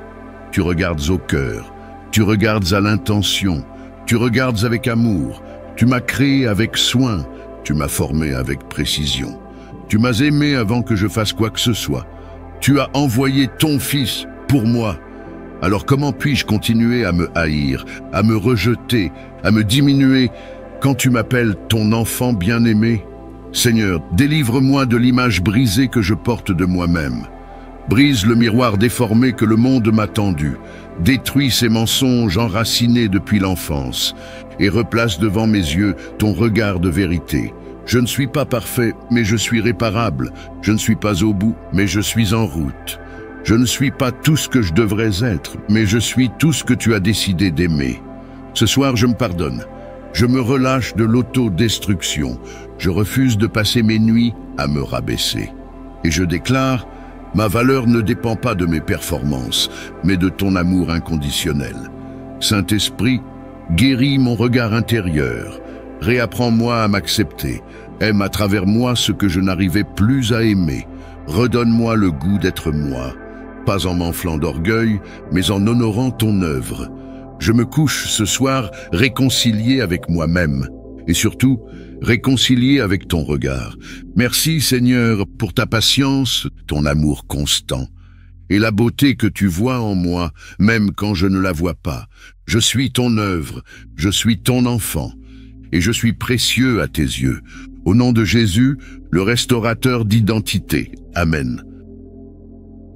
Tu regardes au cœur, tu regardes à l'intention, tu regardes avec amour. Tu m'as créé avec soin, tu m'as formé avec précision. Tu m'as aimé avant que je fasse quoi que ce soit. Tu as envoyé ton Fils pour moi. Alors comment puis-je continuer à me haïr, à me rejeter, à me diminuer quand tu m'appelles ton enfant bien-aimé? Seigneur, délivre-moi de l'image brisée que je porte de moi-même. Brise le miroir déformé que le monde m'a tendu, détruis ces mensonges enracinés depuis l'enfance et replace devant mes yeux ton regard de vérité. Je ne suis pas parfait, mais je suis réparable. Je ne suis pas au bout, mais je suis en route. Je ne suis pas tout ce que je devrais être, mais je suis tout ce que tu as décidé d'aimer. Ce soir, je me pardonne. Je me relâche de l'autodestruction. Je refuse de passer mes nuits à me rabaisser. Et je déclare, ma valeur ne dépend pas de mes performances, mais de ton amour inconditionnel. Saint-Esprit, guéris mon regard intérieur. Réapprends-moi à m'accepter. Aime à travers moi ce que je n'arrivais plus à aimer. Redonne-moi le goût d'être moi. Pas en m'enflant d'orgueil, mais en honorant ton œuvre. Je me couche ce soir réconcilié avec moi-même et surtout réconcilié avec ton regard. Merci Seigneur pour ta patience, ton amour constant et la beauté que tu vois en moi, même quand je ne la vois pas. Je suis ton œuvre, je suis ton enfant et je suis précieux à tes yeux. Au nom de Jésus, le restaurateur d'identité. Amen.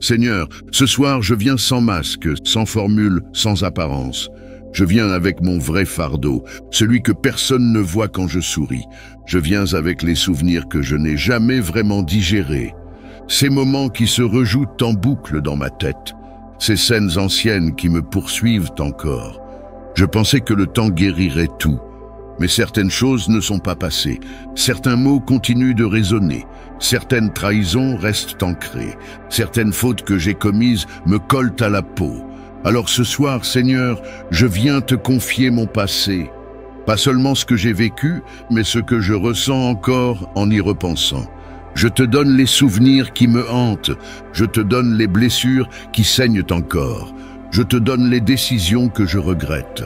Seigneur, ce soir je viens sans masque, sans formule, sans apparence. Je viens avec mon vrai fardeau, celui que personne ne voit quand je souris. Je viens avec les souvenirs que je n'ai jamais vraiment digérés. Ces moments qui se rejouent en boucle dans ma tête. Ces scènes anciennes qui me poursuivent encore. Je pensais que le temps guérirait tout. Mais certaines choses ne sont pas passées. Certains mots continuent de résonner. Certaines trahisons restent ancrées. Certaines fautes que j'ai commises me collent à la peau. Alors ce soir, Seigneur, je viens te confier mon passé. Pas seulement ce que j'ai vécu, mais ce que je ressens encore en y repensant. Je te donne les souvenirs qui me hantent. Je te donne les blessures qui saignent encore. Je te donne les décisions que je regrette.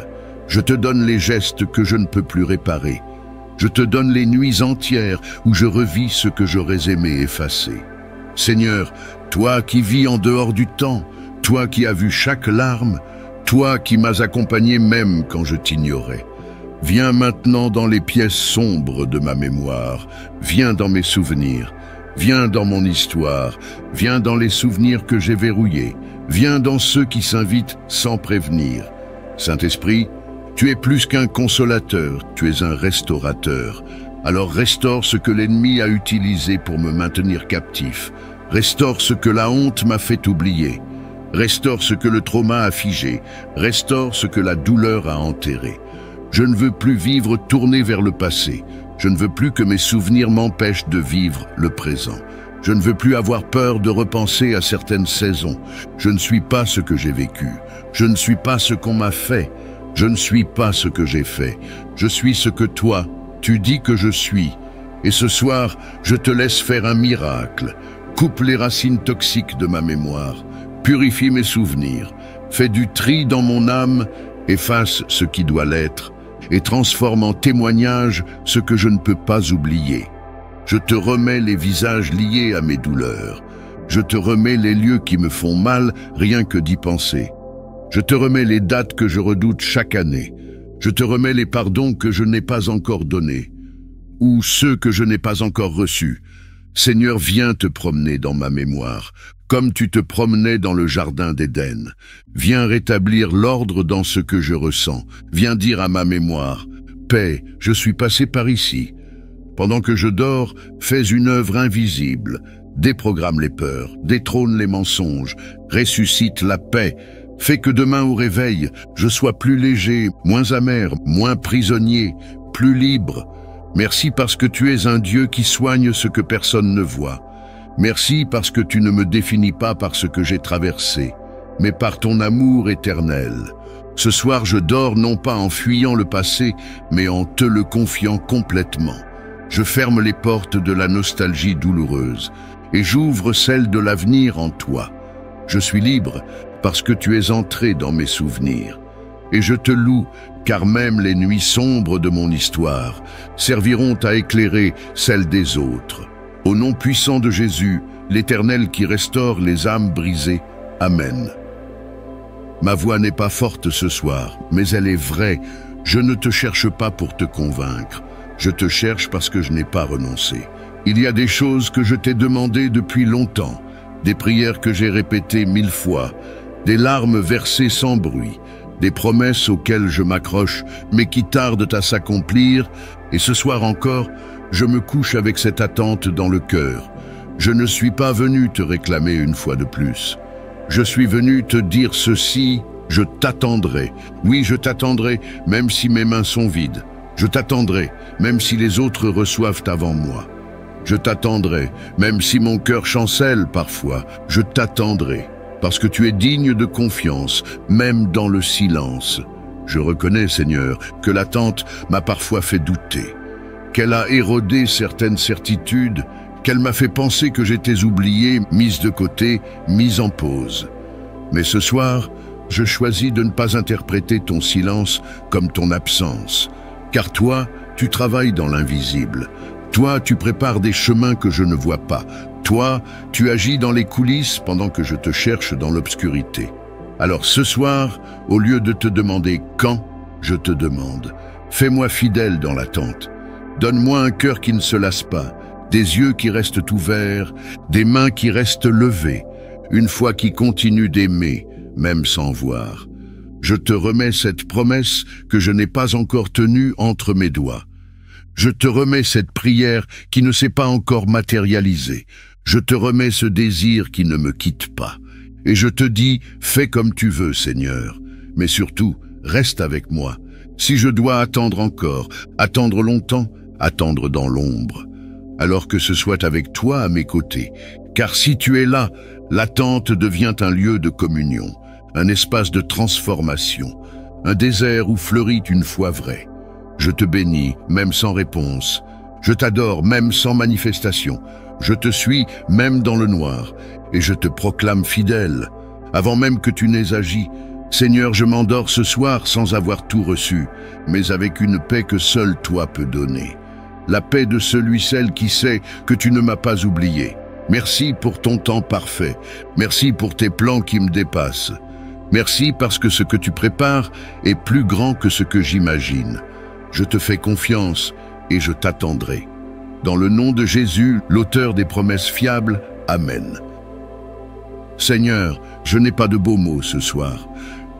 Je te donne les gestes que je ne peux plus réparer. Je te donne les nuits entières où je revis ce que j'aurais aimé effacer. Seigneur, toi qui vis en dehors du temps, toi qui as vu chaque larme, toi qui m'as accompagné même quand je t'ignorais. Viens maintenant dans les pièces sombres de ma mémoire, viens dans mes souvenirs, viens dans mon histoire, viens dans les souvenirs que j'ai verrouillés, viens dans ceux qui s'invitent sans prévenir. Saint-Esprit, tu es plus qu'un consolateur, tu es un restaurateur. Alors restaure ce que l'ennemi a utilisé pour me maintenir captif. Restaure ce que la honte m'a fait oublier. Restaure ce que le trauma a figé. Restaure ce que la douleur a enterré. Je ne veux plus vivre tourné vers le passé. Je ne veux plus que mes souvenirs m'empêchent de vivre le présent. Je ne veux plus avoir peur de repenser à certaines saisons. Je ne suis pas ce que j'ai vécu. Je ne suis pas ce qu'on m'a fait. Je ne suis pas ce que j'ai fait. Je suis ce que toi, tu dis que je suis. Et ce soir, je te laisse faire un miracle. Coupe les racines toxiques de ma mémoire. Purifie mes souvenirs. Fais du tri dans mon âme. Efface ce qui doit l'être. Et transforme en témoignage ce que je ne peux pas oublier. Je te remets les visages liés à mes douleurs. Je te remets les lieux qui me font mal, rien que d'y penser. Je te remets les dates que je redoute chaque année. Je te remets les pardons que je n'ai pas encore donnés, ou ceux que je n'ai pas encore reçus. Seigneur, viens te promener dans ma mémoire, comme tu te promenais dans le jardin d'Éden. Viens rétablir l'ordre dans ce que je ressens. Viens dire à ma mémoire, paix, je suis passé par ici. Pendant que je dors, fais une œuvre invisible. Déprogramme les peurs, détrône les mensonges, ressuscite la paix. Fais que demain au réveil, je sois plus léger, moins amer, moins prisonnier, plus libre. Merci parce que tu es un Dieu qui soigne ce que personne ne voit. Merci parce que tu ne me définis pas par ce que j'ai traversé, mais par ton amour éternel. Ce soir, je dors non pas en fuyant le passé, mais en te le confiant complètement. Je ferme les portes de la nostalgie douloureuse et j'ouvre celles de l'avenir en toi. Je suis libre parce que tu es entré dans mes souvenirs. Et je te loue, car même les nuits sombres de mon histoire serviront à éclairer celles des autres. Au nom puissant de Jésus, l'Éternel qui restaure les âmes brisées. Amen. Ma voix n'est pas forte ce soir, mais elle est vraie. Je ne te cherche pas pour te convaincre. Je te cherche parce que je n'ai pas renoncé. Il y a des choses que je t'ai demandées depuis longtemps, des prières que j'ai répétées 1000 fois, des larmes versées sans bruit, des promesses auxquelles je m'accroche, mais qui tardent à s'accomplir, et ce soir encore, je me couche avec cette attente dans le cœur. Je ne suis pas venu te réclamer une fois de plus. Je suis venu te dire ceci, je t'attendrai. Oui, je t'attendrai, même si mes mains sont vides. Je t'attendrai, même si les autres reçoivent avant moi. Je t'attendrai, même si mon cœur chancelle parfois. Je t'attendrai, parce que tu es digne de confiance, même dans le silence. Je reconnais, Seigneur, que l'attente m'a parfois fait douter, qu'elle a érodé certaines certitudes, qu'elle m'a fait penser que j'étais oublié, mise de côté, mise en pause. Mais ce soir, je choisis de ne pas interpréter ton silence comme ton absence, car toi, tu travailles dans l'invisible. Toi, tu prépares des chemins que je ne vois pas. Toi, tu agis dans les coulisses pendant que je te cherche dans l'obscurité. Alors ce soir, au lieu de te demander quand, je te demande, fais-moi fidèle dans l'attente. Donne-moi un cœur qui ne se lasse pas, des yeux qui restent ouverts, des mains qui restent levées, une foi qui continue d'aimer, même sans voir. Je te remets cette promesse que je n'ai pas encore tenue entre mes doigts. Je te remets cette prière qui ne s'est pas encore matérialisée. Je te remets ce désir qui ne me quitte pas. Et je te dis, fais comme tu veux, Seigneur. Mais surtout, reste avec moi. Si je dois attendre encore, attendre longtemps, attendre dans l'ombre. Alors que ce soit avec toi à mes côtés. Car si tu es là, l'attente devient un lieu de communion, un espace de transformation, un désert où fleurit une foi vraie. Je te bénis, même sans réponse. Je t'adore, même sans manifestation. Je te suis, même dans le noir. Et je te proclame fidèle, avant même que tu n'aies agi. Seigneur, je m'endors ce soir sans avoir tout reçu, mais avec une paix que seul toi peux donner. La paix de celui-celle qui sait que tu ne m'as pas oublié. Merci pour ton temps parfait. Merci pour tes plans qui me dépassent. Merci parce que ce que tu prépares est plus grand que ce que j'imagine. Je te fais confiance et je t'attendrai. Dans le nom de Jésus, l'auteur des promesses fiables, Amen. Seigneur, je n'ai pas de beaux mots ce soir.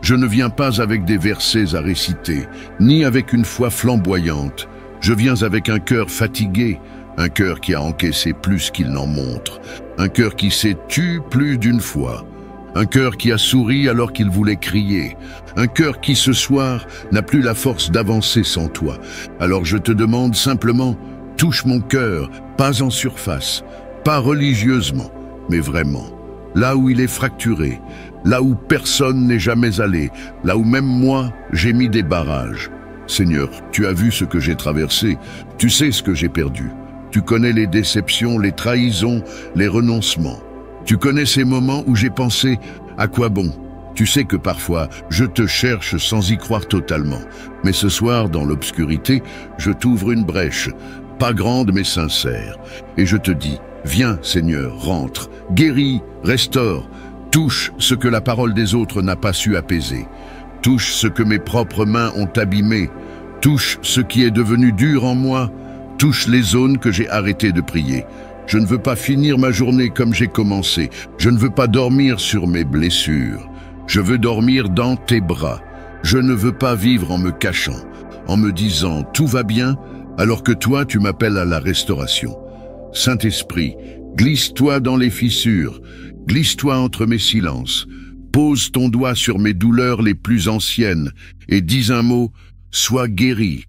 Je ne viens pas avec des versets à réciter, ni avec une foi flamboyante. Je viens avec un cœur fatigué, un cœur qui a encaissé plus qu'il n'en montre, un cœur qui s'est tu plus d'une fois, un cœur qui a souri alors qu'il voulait crier, un cœur qui ce soir n'a plus la force d'avancer sans toi. Alors je te demande simplement, touche mon cœur, pas en surface, pas religieusement, mais vraiment, là où il est fracturé, là où personne n'est jamais allé, là où même moi j'ai mis des barrages. Seigneur, tu as vu ce que j'ai traversé, tu sais ce que j'ai perdu. Tu connais les déceptions, les trahisons, les renoncements. Tu connais ces moments où j'ai pensé « à quoi bon ?» Tu sais que parfois, je te cherche sans y croire totalement. Mais ce soir, dans l'obscurité, je t'ouvre une brèche, pas grande mais sincère. Et je te dis « Viens, Seigneur, rentre, guéris, restaure, touche ce que la parole des autres n'a pas su apaiser. Touche ce que mes propres mains ont abîmé. Touche ce qui est devenu dur en moi. Touche les zones que j'ai arrêté de prier. Je ne veux pas finir ma journée comme j'ai commencé. Je ne veux pas dormir sur mes blessures. Je veux dormir dans tes bras. Je ne veux pas vivre en me cachant, en me disant « tout va bien » alors que toi tu m'appelles à la restauration. Saint-Esprit, glisse-toi dans les fissures, glisse-toi entre mes silences, pose ton doigt sur mes douleurs les plus anciennes et dis un mot « sois guéri ».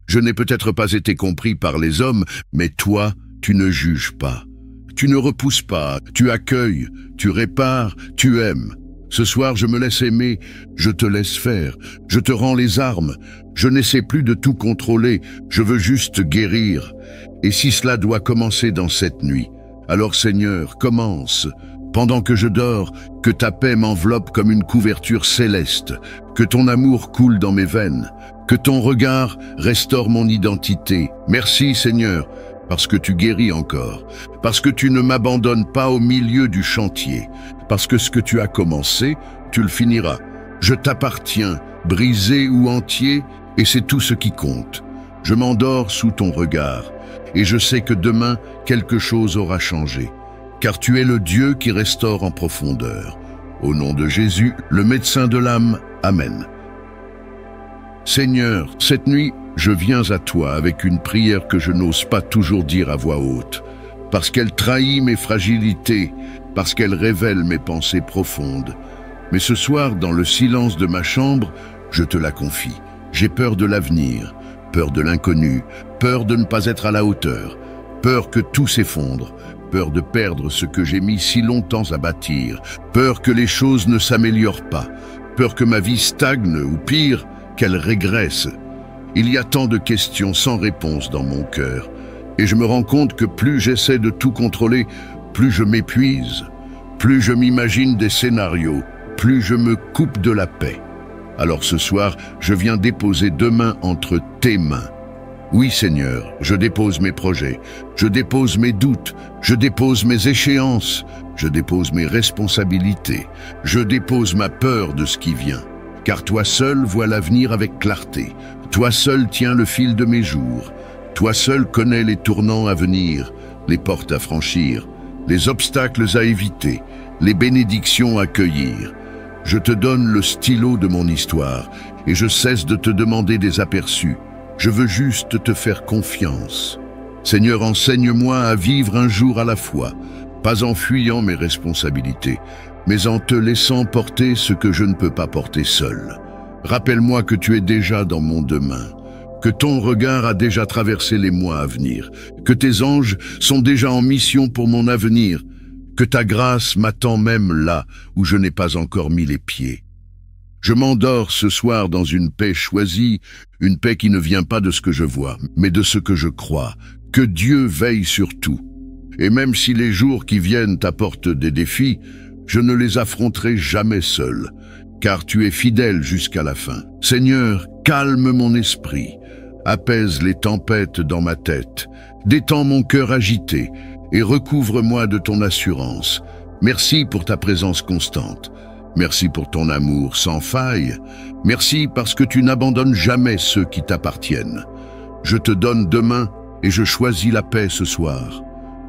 Je n'ai peut-être pas été compris par les hommes, mais toi, tu ne juges pas. Tu ne repousses pas, tu accueilles, tu répares, tu aimes. Ce soir, je me laisse aimer, je te laisse faire, je te rends les armes. Je n'essaie plus de tout contrôler, je veux juste guérir. Et si cela doit commencer dans cette nuit, alors Seigneur, commence. Pendant que je dors, que ta paix m'enveloppe comme une couverture céleste, que ton amour coule dans mes veines, que ton regard restaure mon identité. Merci Seigneur, parce que tu guéris encore, parce que tu ne m'abandonnes pas au milieu du chantier, parce que ce que tu as commencé, tu le finiras. Je t'appartiens, brisé ou entier, et c'est tout ce qui compte. Je m'endors sous ton regard, et je sais que demain, quelque chose aura changé, car tu es le Dieu qui restaure en profondeur. Au nom de Jésus, le médecin de l'âme, Amen. Seigneur, cette nuit, je viens à toi avec une prière que je n'ose pas toujours dire à voix haute, parce qu'elle trahit mes fragilités, parce qu'elle révèle mes pensées profondes. Mais ce soir, dans le silence de ma chambre, je te la confie. J'ai peur de l'avenir, peur de l'inconnu, peur de ne pas être à la hauteur, peur que tout s'effondre, peur de perdre ce que j'ai mis si longtemps à bâtir, peur que les choses ne s'améliorent pas, peur que ma vie stagne ou pire, qu'elle régresse. Il y a tant de questions sans réponse dans mon cœur, et je me rends compte que plus j'essaie de tout contrôler, plus je m'épuise, plus je m'imagine des scénarios, plus je me coupe de la paix. Alors ce soir, je viens déposer 2 mains entre tes mains. Oui Seigneur, je dépose mes projets, je dépose mes doutes, je dépose mes échéances, je dépose mes responsabilités, je dépose ma peur de ce qui vient. Car toi seul vois l'avenir avec clarté, toi seul tiens le fil de mes jours, toi seul connais les tournants à venir, les portes à franchir, les obstacles à éviter, les bénédictions à cueillir. Je te donne le stylo de mon histoire et je cesse de te demander des aperçus. Je veux juste te faire confiance. Seigneur, enseigne-moi à vivre un jour à la fois, pas en fuyant mes responsabilités, mais en te laissant porter ce que je ne peux pas porter seul. Rappelle-moi que tu es déjà dans mon demain, que ton regard a déjà traversé les mois à venir, que tes anges sont déjà en mission pour mon avenir, que ta grâce m'attend même là où je n'ai pas encore mis les pieds. Je m'endors ce soir dans une paix choisie, une paix qui ne vient pas de ce que je vois, mais de ce que je crois, que Dieu veille sur tout. Et même si les jours qui viennent t'apportent des défis, je ne les affronterai jamais seul, car tu es fidèle jusqu'à la fin. Seigneur, calme mon esprit, apaise les tempêtes dans ma tête, détends mon cœur agité et recouvre-moi de ton assurance. Merci pour ta présence constante. Merci pour ton amour sans faille. Merci parce que tu n'abandonnes jamais ceux qui t'appartiennent. Je te donne demain et je choisis la paix ce soir.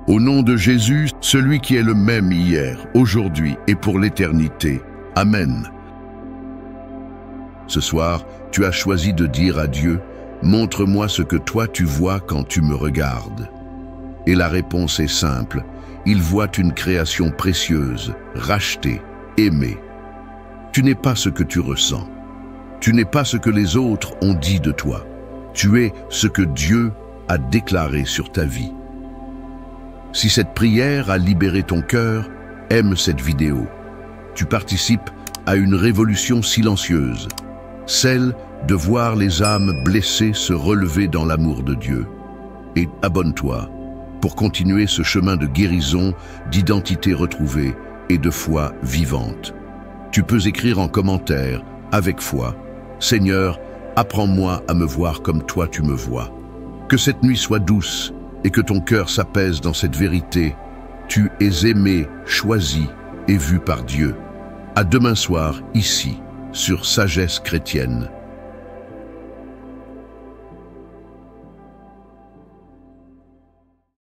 Au nom de Jésus, celui qui est le même hier, aujourd'hui et pour l'éternité. Amen. Ce soir, tu as choisi de dire à Dieu, « Montre-moi ce que toi tu vois quand tu me regardes. » Et la réponse est simple, il voit une création précieuse, rachetée, aimée. Tu n'es pas ce que tu ressens. Tu n'es pas ce que les autres ont dit de toi. Tu es ce que Dieu a déclaré sur ta vie. Si cette prière a libéré ton cœur, aime cette vidéo. Tu participes à une révolution silencieuse, celle de voir les âmes blessées se relever dans l'amour de Dieu. Et abonne-toi pour continuer ce chemin de guérison, d'identité retrouvée et de foi vivante. Tu peux écrire en commentaire, avec foi, « Seigneur, apprends-moi à me voir comme toi tu me vois. » Que cette nuit soit douce et que ton cœur s'apaise dans cette vérité. Tu es aimé, choisi et vu par Dieu. À demain soir, ici, sur Sagesse chrétienne.